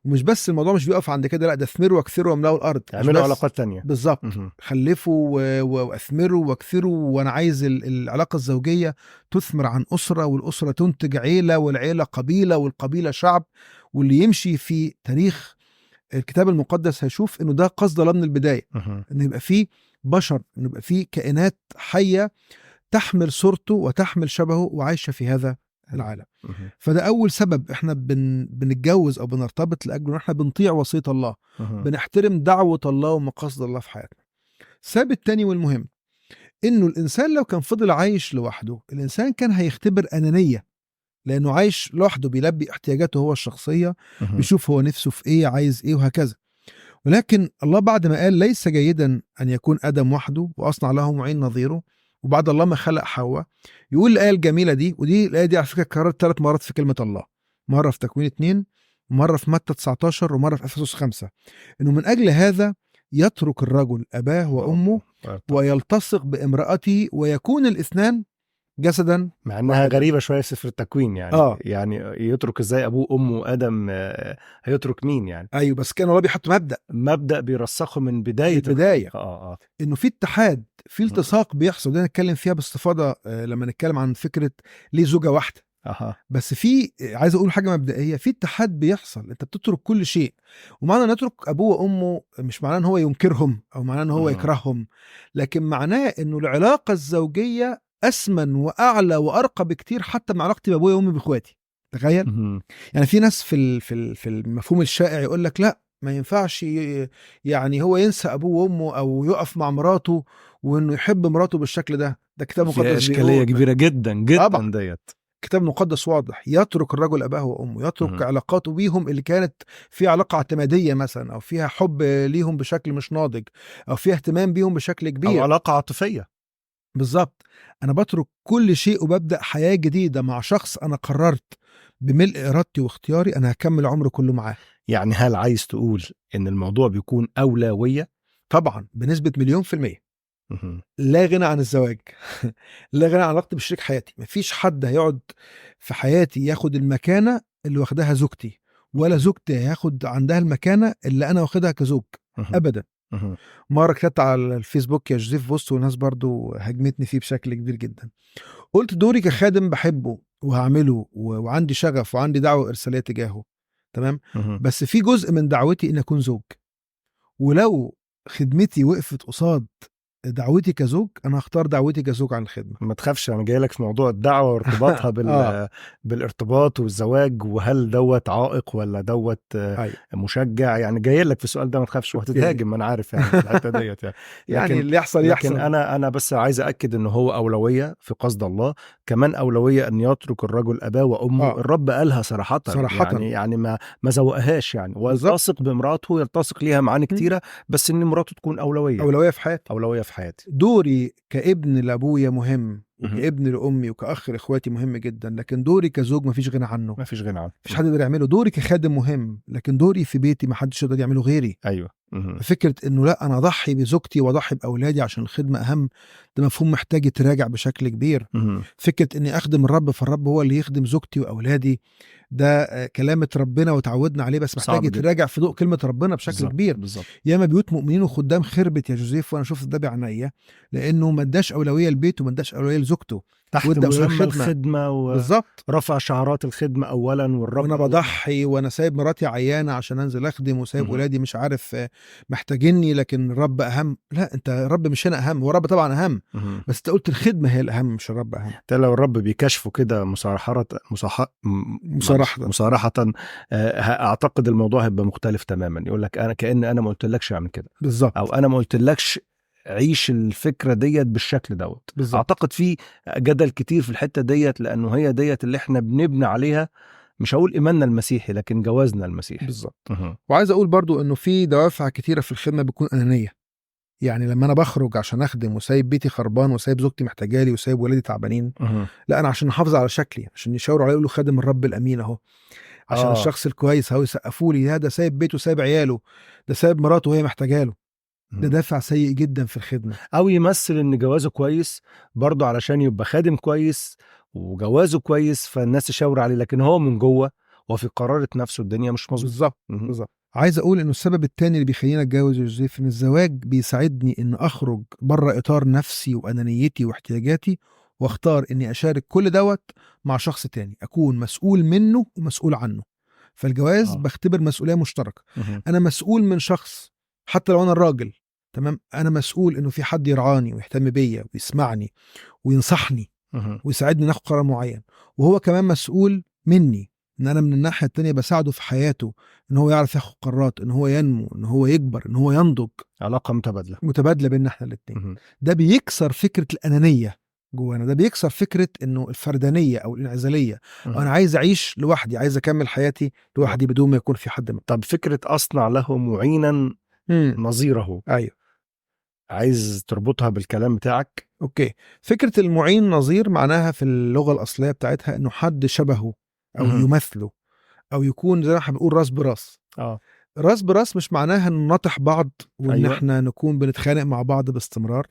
ومش بس الموضوع مش بيقف عند كده، لا، ده اثمروا واكثروا واملأوا الأرض، اعملوا علاقات تانية. بالظبط. خلفوا واثمروا واكثروا. وانا عايز العلاقة الزوجية تثمر عن أسرة، والأسرة تنتج عيلة، والعيلة قبيلة، والقبيلة شعب. واللي يمشي في تاريخ الكتاب المقدس هيشوف انه ده قصد الله من البداية، انه يبقى فيه بشر، انه يبقى فيه كائنات حية تحمل صورته وتحمل شبهه وعايشة في هذا العالم. فده أول سبب احنا بنتجوز أو بنرتبط، لأجله احنا بنطيع وصية الله، بنحترم دعوة الله ومقاصد الله في حياتنا. السبب التاني والمهم إنه الإنسان لو كان فضل عايش لوحده، الإنسان كان هيختبر أنانية، لأنه عايش لوحده بيلبي احتياجاته هو الشخصية، بيشوف هو نفسه في إيه، عايز إيه، وهكذا. ولكن الله بعد ما قال ليس جيدا أن يكون آدم وحده وأصنع له معين نظيره، وبعد الله ما خلق حواء، يقول الآية الجميلة دي، ودي الآية دي على فكرة كررت 3 مرات في كلمة الله، مرة في تكوين 2، ومرة في متى 19، ومرة في أفسس 5، إنه من أجل هذا يترك الرجل أباه وأمه ويلتصق بامرأته ويكون الاثنان جسدا. مع انها غريبه شويه في سفر التكوين يعني. يعني يترك ازاي ابوه وامه؟ ادم هيترك مين يعني؟ ايوه، بس كان الله بيحط مبدا بيرسخه من بدايه انه في اتحاد، في التصاق بيحصل. ده نتكلم فيها باستفاضه لما نتكلم عن فكره ليه زوجه واحده. بس في، عايز اقول حاجه مبدئيه، في اتحاد بيحصل. انت بتترك كل شيء، ومعنى ان نترك ابوه وامه مش معناه ان هو ينكرهم او معناه ان هو يكرههم، لكن معناه انه العلاقه الزوجيه أسمن وأعلى وأرقى بكتير حتى من علاقتي بأبويا وأمي بإخواتي. تخيل. يعني في ناس في المفهوم الشائع يقول لك لا، ما ينفعش يعني هو ينسى أبوه وأمه أو يقف مع مراته وإنه يحب مراته بالشكل ده. ده كتاب مقدس إشكالية كبيرة جدا جدا ديت. كتاب مقدس واضح، يترك الرجل أباه وأمه، يترك علاقاته بيهم اللي كانت في علاقة اعتمادية مثلا، أو فيها حب ليهم بشكل مش ناضج، أو فيها اهتمام بيهم بشكل كبير، أو علاقة عاطفية. بالظبط. أنا بترك كل شيء وببدأ حياة جديدة مع شخص أنا قررت بملء إرادتي واختياري أنا هكمل عمري كله معاه. يعني هل عايز تقول إن الموضوع بيكون أولوية؟ طبعا بنسبة 1,000,000%. لا غنى عن الزواج لا غنى عن علاقتي بشريك حياتي. مفيش حد هيقعد في حياتي ياخد المكانة اللي واخدها زوجتي، ولا زوجتي هياخد عندها المكانة اللي أنا واخدها كزوج. أبدا. مرة كتبت على الفيسبوك يا جوزيف بوست، وناس برضو هجمتني فيه بشكل كبير جدا. قلت دوري كخادم بحبه وهعمله وعندي شغف وعندي دعوة إرسالية تجاهه، تمام. بس في جزء من دعوتي إن أكون زوج، ولو خدمتي وقفت قصاد دعوتي كزوج، انا هختار دعوتي كزوج عن الخدمه. ما تخافش، انا جاي لك في موضوع الدعوه وارتباطها بالارتباط والزواج، وهل دوت عائق ولا دوت مشجع، يعني جاي لك في السؤال ده، ما تخافش وهتتهاجم، انا عارف يعني في الحته ديت يعني اللي يحصل لكن انا بس عايز اكد ان هو اولويه في قصد الله، كمان اولويه ان يترك الرجل اباه وامه. الرب قالها صراحه. يعني ما زوقهاش يعني، ويلتصق بامراته، يلتصق ليها معاني كتيره، بس ان مراته تكون اولويه في حياتي. دوري كابن لابويا مهم، وكابن لامي وكاخ لاخواتي مهم جدا، لكن دوري كزوج ما فيش غنى عنه، مفيش حد يقدر يعمله. دوري كخادم مهم، لكن دوري في بيتي ما حدش يقدر يعمله غيري. ايوه. فكره انه لا انا اضحي بزوجتي واضحي باولادي عشان الخدمه اهم، ده مفهوم محتاج يتراجع بشكل كبير. فكره اني اخدم الرب، فالرب هو اللي يخدم زوجتي واولادي، ده كلامة ربنا وتعودنا عليه، بس محتاج يتراجع في ضوء كلمة ربنا بشكل كبير. ياما بيوت مؤمنين وخدام خربت يا جوزيف، وانا شفت ده بعناية، لانه ما اداش اولوية لبيته وما اداش اولوية لزوجته، تحت مسمى الخدمة بالظبط، رفع شعارات الخدمة اولا، والرب وانا بضحي وانا سايب مراتي عيانة عشان انزل اخدم، وسايب ولادي مش عارف محتاجيني، لكن الرب اهم. لا، انت الرب مش هنا اهم، والرب طبعا اهم، بس انت قلت الخدمة هي الاهم مش الرب اهم. لو الرب بيكشفه كده مصارحة اعتقد الموضوع هيبقى مختلف تماما. يقول لك انا انا ما قلتلكش اعمل كده بالظبط، او انا ما قلتلكش عيش الفكرة ديت بالشكل دوت. اعتقد في جدل كتير في الحتة ديت، لانه هي ديت اللي احنا بنبني عليها، مش هقول ايماننا المسيحي لكن جوازنا المسيحي. بالظبط. وعايز اقول برضو انه في دوافع كتيرة في الخدمة بتكون انانية. يعني لما انا بخرج عشان اخدم وسايب بيتي خربان وسايب زوجتي محتاجالي وسايب ولادي تعبانين، لا، انا عشان احافظ على شكلي، عشان يشاوروا عليه يقولوا خادم الرب الامين اهو، عشان الشخص الكويس اهو يسقفوا لي، ده سايب بيته وسايب عياله، ده سايب مراته وهي محتاجاله. ده دافع سيء جدا في الخدمة. او يمثل ان جوازه كويس برضه علشان يبقى خادم كويس وجوازه كويس، فالناس تشاور عليه، لكن هو من جوه وفي قرارة نفسه الدنيا مش مظبوط. بالظبط. عايز اقول انه السبب التاني اللي بيخليني اتجوز يا جوزيف، ان الزواج بيساعدني ان اخرج بره اطار نفسي وانانيتي واحتياجاتي، واختار اني اشارك كل دوت مع شخص تاني، اكون مسؤول منه ومسؤول عنه. فالجواز بختبر مسؤولية مشتركة. انا مسؤول من شخص، حتى لو انا الراجل، تمام، انا مسؤول انه في حد يرعاني ويهتم بيا ويسمعني وينصحني ويساعدني ناخد قرار معين، وهو كمان مسؤول مني، ان انا من الناحية التانية بساعده في حياته، ان هو يعرف ياخد قرارات، ان هو ينمو، ان هو يكبر، ان هو ينضج. علاقة متبادلة بيننا احنا الاتنين. ده بيكسر فكرة الانانية جوانا، ده بيكسر فكرة انه الفردانية او الانعزالية، انا عايز اعيش لوحدي، عايز اكمل حياتي لوحدي بدون ما يكون في حد من. طب فكرة اصنع له معينا نظيره، ايوه، عايز تربطها بالكلام بتاعك. اوكي. فكرة المعين نظير معناها في اللغة الاصلية بتاعتها انه حد شبهه او يمثله، او يكون زي ما احنا بنقول راس براس. راس براس مش معناها ان نطح بعض وان احنا نكون بنتخانق مع بعض باستمرار،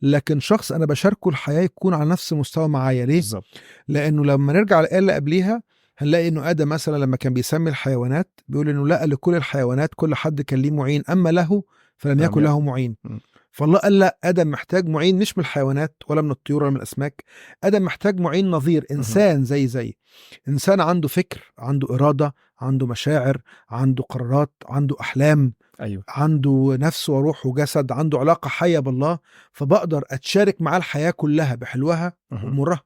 لكن شخص انا بشاركه الحياة يكون على نفس المستوى معايا. ليه؟ بالظبط. لانه لما نرجع الآية اللي قبليها هنلاقي انه آدم مثلا لما كان بيسمي الحيوانات بيقول انه لقى لكل الحيوانات كل حد كان ليه معين، اما له فلم يكن له معين. فالله قال لا، آدم محتاج معين مش من الحيوانات ولا من الطيور ولا من الأسماك، آدم محتاج معين نظير، إنسان زي إنسان عنده فكر، عنده إرادة، عنده مشاعر، عنده قرارات، عنده أحلام، عنده نفس وروح وجسد، عنده علاقة حية بالله، فبقدر أتشارك معاه الحياة كلها بحلوها ومرها.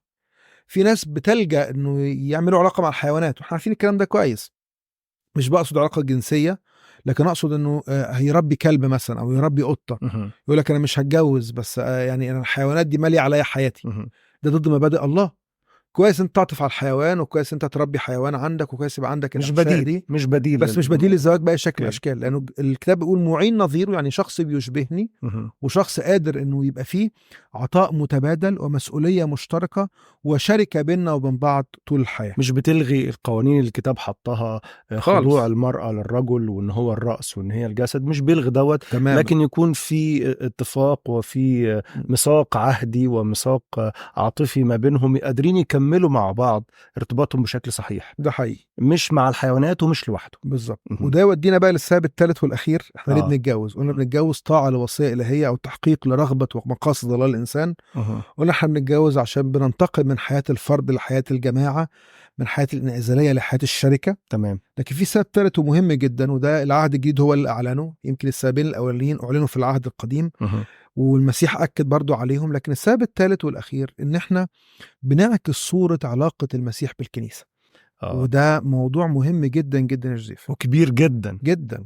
في ناس بتلجأ إنه يعملوا علاقة مع الحيوانات، وإحنا عارفين الكلام ده كويس، مش بقصد علاقة جنسية، لكن أقصد إنه هيربي كلب مثلا أو يربي قطة، يقول لك أنا مش هتجوز، بس يعني أنا الحيوانات دي مالية عليا حياتي. ده ضد مبادئ الله. كويس انت تعطف على الحيوان، وكويس انت تربي حيوان عندك، وكويس يبقى عندك مش بديل دي. مش بديل، بس مش بديل للزواج بأي شكل الاشكال، لانه الكتاب بيقول معين نظيره، يعني شخص بيشبهني وشخص قادر انه يبقى فيه عطاء متبادل ومسؤولية مشتركة وشركة بيننا وبين بعض طول الحياة. مش بتلغي القوانين اللي الكتاب حطها، خضوع المرأة للرجل وان هو الرأس وان هي الجسد، مش بيلغي دوت تمام. لكن يكون في اتفاق وفي ميثاق عهدي وميثاق عاطفي ما بينهم، قادرين يكملوا مع بعض ارتباطهم بشكل صحيح. ده حقيقي، مش مع الحيوانات ومش لوحده. بالظبط. وده يودينا بقى للسبب الثالث والاخير، احنا ليه بنتجوز؟ قلنا بنتجوز طاعة لوصية إلهية او تحقيق لرغبة ومقاصد الله الانسان. قلنا احنا بنتجوز عشان بننتقل من حياة الفرد لحياة الجماعة، من حياة الانعزالية لحياة الشركة. تمام. لكن في سبب ثالث ومهم جدا، وده العهد الجديد هو اللي اعلنه، يمكن السببين الاولين اعلنوا في العهد القديم، والمسيح أكد برضو عليهم. لكن السبب الثالث والأخير إن إحنا بنعكس صورة علاقة المسيح بالكنيسة. وده موضوع مهم جدا جدا يا جوزيف، وكبير جدا جدا.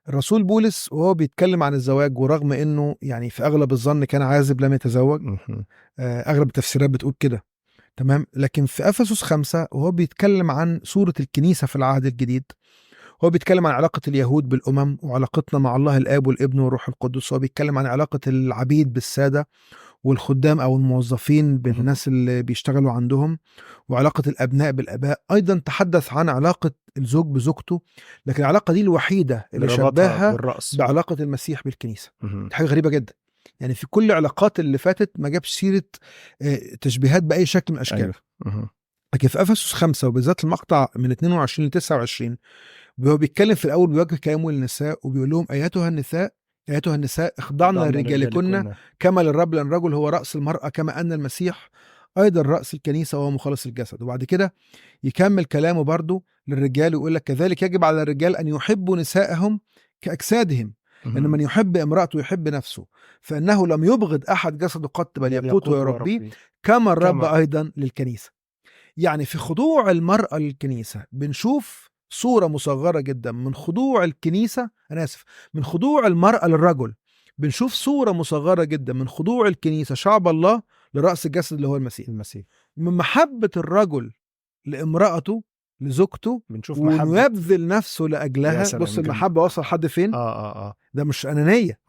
الرسول بولس وهو بيتكلم عن الزواج، ورغم إنه يعني في أغلب الظن كان عازب لم يتزوج، أغلب التفسيرات بتقول كده، تمام. لكن في أفسس 5 وهو بيتكلم عن صورة الكنيسة في العهد الجديد، هو بيتكلم عن علاقة اليهود بالأمم وعلاقتنا مع الله الآب والابن والروح القدس. هو بيتكلم عن علاقة العبيد بالسادة والخدام أو الموظفين بالناس اللي بيشتغلوا عندهم، وعلاقة الأبناء بالآباء. أيضا تحدث عن علاقة الزوج بزوجته، لكن العلاقة دي الوحيدة اللي شبهها بعلاقة المسيح بالكنيسة. دي حاجة غريبة جدا، يعني في كل علاقات اللي فاتت ما جابش سيرة تشبيهات بأي شكل من الأشكال. لكن في أفسس 5 وبالذات المقطع من 22 ل 29 هو بيتكلم في الأول، بيوجه كلامه للنساء وبيقول لهم أيتها النساء اخضعنا لرجالكن كما للرب، لأن الرجل هو رأس المرأة كما أن المسيح أيضا رأس الكنيسة وهو مخلص الجسد. وبعد كده يكمل كلامه برضو للرجال ويقول لك كذلك يجب على الرجال أن يحبوا نسائهم كأجسادهم، لأن من يحب امرأته يحب نفسه، فإنه لم يبغض أحد جسده قط بل يقوته ويربيه كما الرب أيضا للكنيسة. يعني في خضوع المرأة للكنيسة بنشوف صورة مصغرة جدا من خضوع الكنيسة، من خضوع المرأة للرجل بنشوف صورة مصغرة جدا من خضوع الكنيسة شعب الله لرأس الجسد اللي هو المسيح. من محبة الرجل لامرأته لزوجته بنشوف وإنه يبذل نفسه لأجلها. بص المحبة وصل حد فين؟ ده مش أنانية،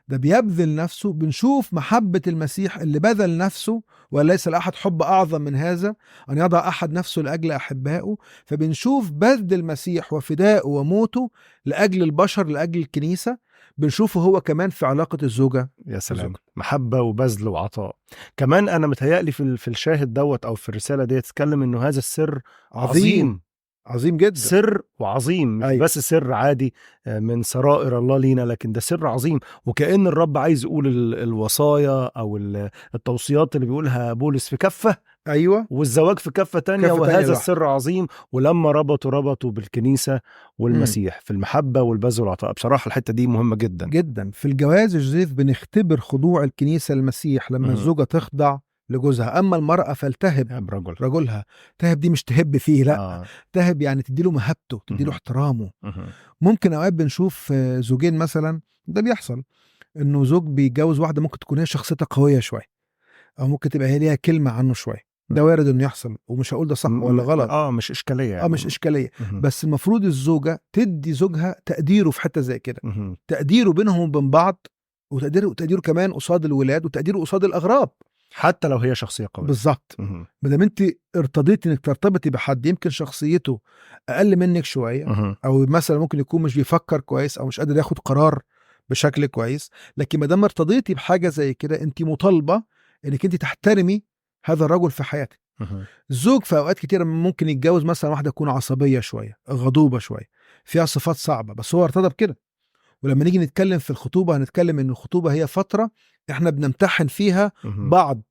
ده بيبذل نفسه. بنشوف محبة المسيح اللي بذل نفسه، وليس لأحد حب أعظم من هذا أن يضع أحد نفسه لأجل أحبائه. فبنشوف بذل المسيح وفدائه وموته لأجل البشر لأجل الكنيسة. بنشوفه هو كمان في علاقة الزوجة. يا سلام، محبة وبذل وعطاء. كمان أنا متهيألي في الشاهد دوت أو في الرسالة دي تتكلم إنه هذا السر عظيم جدا، سر وعظيم، مش بس سر عادي من سرائر الله لينا، لكن ده سر عظيم. وكأن الرب عايز يقول الوصايا أو التوصيات اللي بيقولها بولس في كفة، أيوة، والزواج في كفة تانية، وهذا السر عظيم. ولما ربطوا بالكنيسة والمسيح في المحبة والبذل والعطاء. بصراحة الحتة دي مهمة جدا جدا. في الجواز الجزيف بنختبر خضوع الكنيسة للمسيح لما الزوجة تخضع لجوزها. أما المرأة فلتهب رجلها. تهب دي مش تهب فيه، لا تهب يعني تديله مهبته، تديله احترامه. ممكن أوقات بنشوف زوجين مثلا، ده بيحصل، إنه زوج بيتجوز واحدة ممكن تكون هي شخصيتها قوية شوية، أو ممكن تبقى هي ليها كلمة عنه شوية. ده وارد إنه يحصل، ومش هقول ده صح ولا غلط. مش إشكالية يعني. مش إشكالية. بس المفروض الزوجة تدي زوجها تقديره في حتة زي كده، تقديره بينهم وبين بعض، وتقديره كمان قصاد الولاد، وتقديره قصاد الأغراب حتى لو هي شخصية قوية. بالظبط. مادام انت ارتضيتي انك ترتبطي بحد يمكن شخصيته اقل منك شوية، او مثلا ممكن يكون مش بيفكر كويس او مش قادر ياخد قرار بشكل كويس، لكن مادام ارتضيتي بحاجة زي كده انت مطالبة انك انت تحترمي هذا الرجل في حياتك. الزوج في اوقات كتيرة ممكن يتجوز مثلا واحدة تكون عصبية شوية، غضوبة شوية، فيها صفات صعبة، بس هو ارتضى بكده. ولما نيجي نتكلم في الخطوبة هنتكلم ان الخطوبة هي فترة احنا بنمتحن فيها بعض،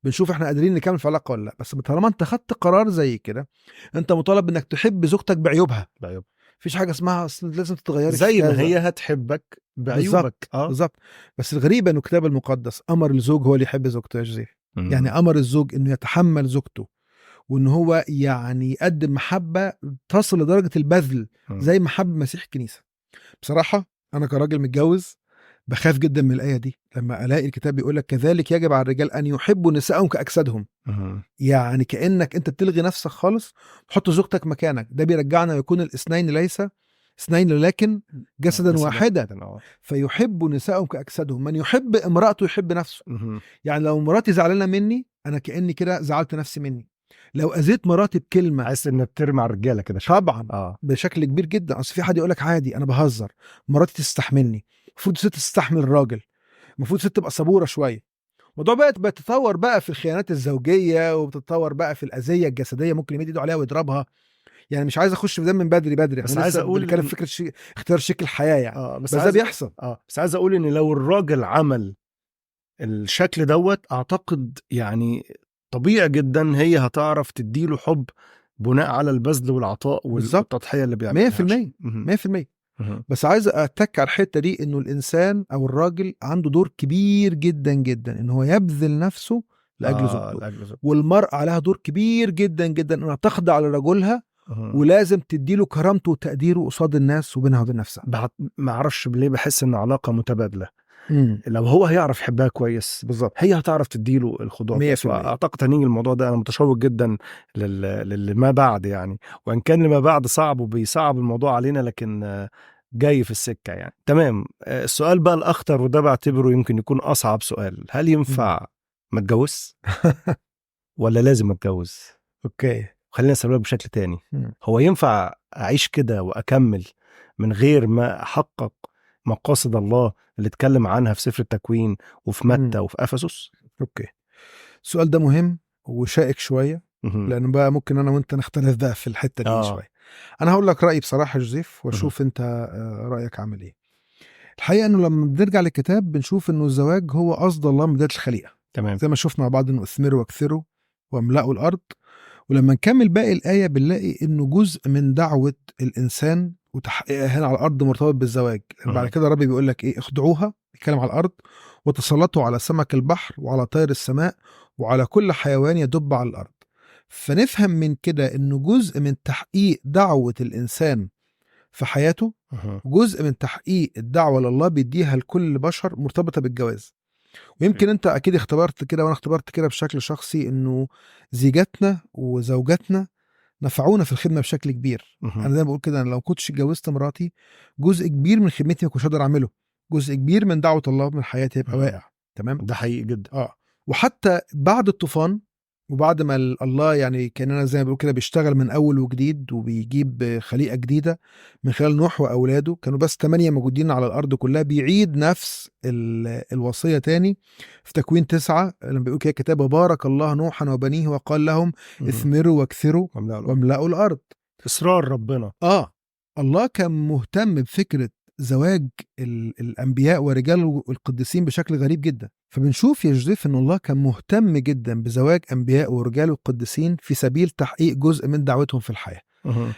بنشوف احنا قادرين نكمل في علاقة ولا لا. بس طالما انت خدت قرار زي كده، انت مطالب انك تحب زوجتك بعيوبها. مفيش حاجة اسمها لازم تتغير زي ما هي هتحبك بعيوبك. بالظبط. بس الغريبة انه الكتاب المقدس امر الزوج هو اللي يحب زوجته يا جوزيف. يعني امر الزوج انه يتحمل زوجته، وان هو يعني يقدم محبة تصل لدرجة البذل زي محب مسيح الكنيسة. بصراحة أنا كراجل متجوز بخاف جدا من الآية دي لما ألاقي الكتاب بيقول لك كذلك يجب على الرجال أن يحبوا نسائهم كأجسادهم. يعني كأنك أنت بتلغي نفسك خالص، تحط زوجتك مكانك. ده بيرجعنا يكون الاثنين ليس اثنين لكن جسدا واحدا. فيحب نسائهم كأجسادهم. من يحب امرأته يحب نفسه. يعني لو مراتي زعلانة مني، أنا كأني كده زعلت نفسي مني. لو أذيت مراتي بكلمة، عايز ان بترمي على الرجاله كده طبعا بشكل كبير جدا. اصل في حد يقول لك عادي انا بهزر، مراتي تستحملني. المفروض الست تستحمل الراجل، المفروض الست تبقى صبوره شويه. الموضوع بقى بتتطور بقى في الخيانات الزوجيه، وبتتطور بقى في الاذيه الجسديه، ممكن يمد ايده عليها ويضربها. يعني مش عايز اخش في ده من بدري، بس عايز اقول كان فكره اختيار شكل الحياه يعني. بس ده بيحصل. بس عايز اقول ان لو الراجل عمل الشكل دوت، اعتقد يعني طبيعي جدا هي هتعرف تديله حب بناء على البذل والعطاء والتضحية اللي بيعملها. 100%. بس عايز اتك على الحته دي، انه الانسان او الراجل عنده دور كبير جدا جدا ان هو يبذل نفسه لاجل زوجته، والمرأة عليها دور كبير جدا جدا انها تخضع لرجلها، ولازم تديله كرامته وتقديره قصاد الناس وبينها وبين نفسها. ما اعرفش ليه بحس ان علاقه متبادله. لو هو هيعرف يحبها كويس بالظبط هي هتعرف تديله الخضوع. اعتقد هنيجي الموضوع ده، انا متشوق جدا لما بعد يعني، وان كان لما بعد صعب وبيصعب الموضوع علينا، لكن جاي في السكه يعني. تمام. السؤال بقى الاخطر، وده بعتبره يمكن يكون اصعب سؤال: هل ينفع ما اتجوز ولا لازم اتجوز؟ اوكي، خلينا نسألك بشكل تاني. هو ينفع اعيش كده واكمل من غير ما احقق مقاصد الله اللي اتكلم عنها في سفر التكوين وفي متى وفي افسس؟ اوكي، السؤال ده مهم وشائك شويه، لانه بقى ممكن انا وانت نختلف بقى في الحته دي شويه. انا هقول لك رايي بصراحه جوزيف، واشوف انت رايك عامل ايه. الحقيقه انه لما بنرجع للكتاب بنشوف انه الزواج هو قصد الله من بدايه الخليقه. تمام. زي ما شفنا مع بعض انه اثمروا واكثروا واملأوا الارض. ولما نكمل باقي الآية بنلاقي إنه جزء من دعوة الإنسان وتحقيقها هنا على الأرض مرتبط بالزواج. بعد كده ربي بيقول لك إيه؟ اخضعوها، بيتكلم على الأرض، وتسلطوا على سمك البحر وعلى طير السماء وعلى كل حيوان يدب على الأرض. فنفهم من كده إنه جزء من تحقيق دعوة الإنسان في حياته، جزء من تحقيق الدعوة لله بيديها لكل بشر مرتبطة بالجواز. ويمكن انت اكيد اختبرت كده وانا اختبرت كده بشكل شخصي، انه زيجاتنا وزوجاتنا نفعونا في الخدمه بشكل كبير. انا دايما بقول كده، انا لو كنتش اتجوزت مراتي جزء كبير من خدمتي ما كنتش اقدر اعمله، جزء كبير من دعوه الله من حياتي هيبقى واقع. تمام، ده حقيقي جدا. وحتى بعد الطوفان وبعد ما الله يعني كاننا زي ما بيقول كده بيشتغل من اول وجديد وبيجيب خليقه جديده من خلال نوح واولاده، كانوا بس 8 موجودين على الارض كلها، بيعيد نفس الوصيه تاني في تكوين 9 لما بيقول كده كتاب: بارك الله نوحا وبنيه وقال لهم اثمروا واكثروا واملأوا الارض. اصرار ربنا. الله كان مهتم بفكره زواج الأنبياء ورجال القديسين بشكل غريب جدا. فبنشوف يا جوزيف أن الله كان مهتم جدا بزواج أنبياء ورجال القديسين في سبيل تحقيق جزء من دعوتهم في الحياة.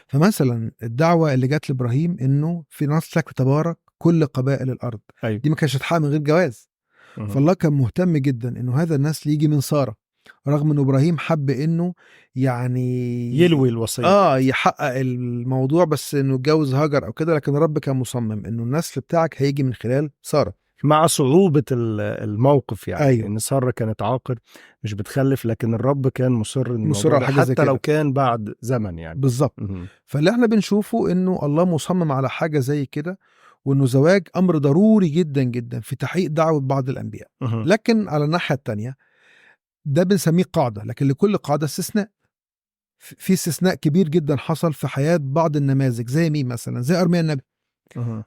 فمثلا الدعوة اللي جات لإبراهيم أنه في نسلك تبارك كل قبائل الأرض، دي ما كانش تحقق من غير جواز. فالله كان مهتم جدا أنه هذا النسل يجي من سارة، رغم أنه إبراهيم حب أنه يعني يلوي الوصية يحقق الموضوع، بس أنه يتجوز هاجر أو كده، لكن الرب كان مصمم أنه النسل بتاعك هيجي من خلال سارة، مع صعوبة الموقف يعني. إن سارة كانت عاقر مش بتخلف، لكن الرب كان مصر على حاجة حتى لو كان بعد زمن يعني. بالظبط. فاللي احنا بنشوفه أنه الله مصمم على حاجة زي كده، وأنه زواج أمر ضروري جدا جدا في تحقيق دعوة بعض الأنبياء. لكن على الناحية التانية ده بنسميه قاعدة، لكن لكل قاعدة استثناء. في استثناء كبير جدا حصل في حياة بعض النماذج. زي مين مثلا؟ زي أرميا النبي.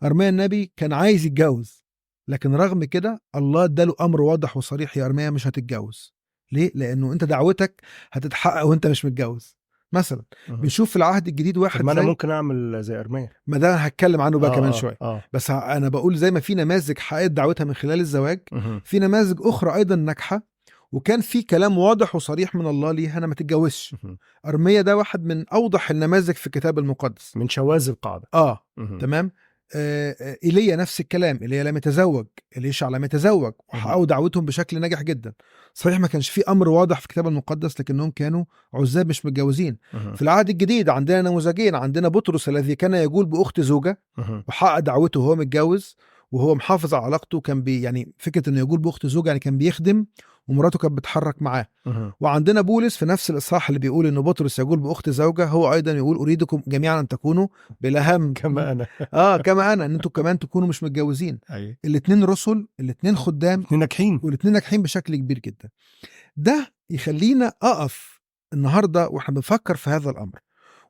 أرميا النبي كان عايز يتجوز، لكن رغم كده الله اداله أمر واضح وصريح: يا أرميا مش هتتجوز. ليه؟ لأنه أنت دعوتك هتتحقق وأنت مش متجوز. مثلا بنشوف في العهد الجديد واحد ما أنا ممكن أعمل زي أرميا، ما ده هتكلم عنه بقى كمان شوية. بس أنا بقول زي ما في نماذج حققت دعوتها من خلال الزواج، في نماذج أخرى أيضا ناجحة وكان في كلام واضح وصريح من الله ليها أنا ما تتجوزش. أرميا ده واحد من أوضح النماذج في الكتاب المقدس، من شواذ القاعدة. تمام. إيليا نفس الكلام، إيليا لم يتزوج، إليشع لم يتزوج، وحققوا دعوتهم بشكل ناجح جدا. صحيح ما كانش في أمر واضح في الكتاب المقدس، لكنهم كانوا عزاب مش متجوزين. في العهد الجديد عندنا نموذجين: عندنا بطرس الذي كان يقول بأخت زوجة وحقق دعوته وهو متجوز وهو محافظ على علاقته، كان يعني فكرة انه يقول بأخت زوجة يعني كان بيخدم ومراته كانت بتحرك معاه. وعندنا بولس في نفس الإصحاح اللي بيقول انه بطرس يقول بأخت زوجة، هو ايضا يقول اريدكم جميعا ان تكونوا بلا هم كما انا كما انا، ان انتم كمان تكونوا مش متجوزين. الاثنين رسل، الاثنين خدام، الاثنين ناجحين، والاثنين ناجحين بشكل كبير جدا. ده يخلينا اقف النهارده واحنا بنفكر في هذا الامر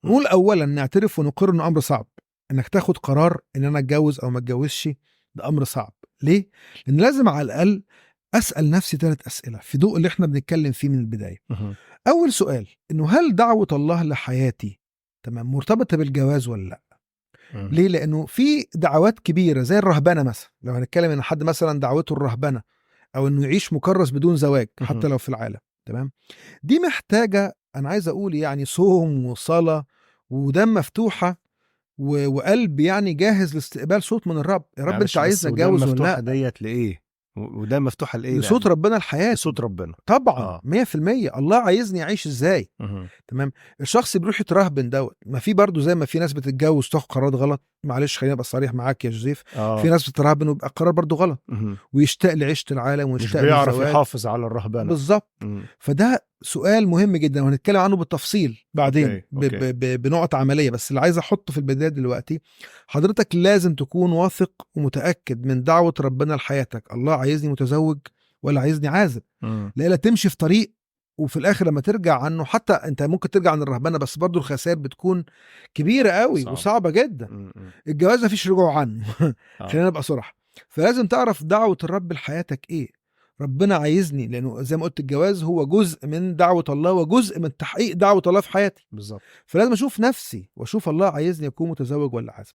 ونقول اولا نعترف ونقر انه امر صعب. انك تاخد قرار ان انا اتجوز او ما اتجوزش ده امر صعب. ليه؟ لان لازم على الاقل اسال نفسي 3 اسئله في ضوء اللي احنا بنتكلم فيه من البدايه. اول سؤال انه هل دعوه الله لحياتي تمام مرتبطه بالجواز ولا لا؟ ليه؟ لانه في دعوات كبيره زي الرهبنه مثلا، لو هنتكلم ان حد مثلا دعوته الرهبنه او انه يعيش مكرس بدون زواج حتى لو في العالم، تمام، دي محتاجه انا عايز اقول يعني صوم وصلاه ودم مفتوحه وقلب يعني جاهز لاستقبال صوت من الرب. يا رب انت عايزني اتجوز ولا لا؟ ديت لايه؟ وده مفتوحه لايه؟ لصوت ربنا الحياه، صوت ربنا طبعا 100%. الله عايزني اعيش ازاي؟ تمام. الشخص بيروح يترهبن دوت، ما في برضو زي ما في ناس بتتجوز تاخد قرارات غلط، معلش خليني ابقى صريح معاك يا جوزيف، في ناس بتترهبن ويبقى القرار برضو غلط، ويشتاق لعيشه العالم ويشتاق مش بيعرف يحافظ على الرهبنه بالظبط. فده سؤال مهم جدا وهنتكلم عنه بالتفصيل بعدين. أوكي. بنقط عمليه، بس اللي عايز احطه في البدايه دلوقتي، حضرتك لازم تكون واثق ومتاكد من دعوه ربنا لحياتك. الله عايزني متزوج ولا عايزني عازب؟ لا تمشي في طريق وفي الاخر لما ترجع عنه، حتى انت ممكن ترجع عن الرهبنه بس برضو الخسائر بتكون كبيره قوي وصعبه جدا. الجواز مفيش رجوع عنه خلينا نبقى صراحه. فلازم تعرف دعوه الرب لحياتك ايه. ربنا عايزني، لانه زي ما قلت الجواز هو جزء من دعوه الله وجزء من تحقيق دعوه الله في حياتي بالظبط. فلازم اشوف نفسي واشوف الله عايزني اكون متزوج ولا عازب.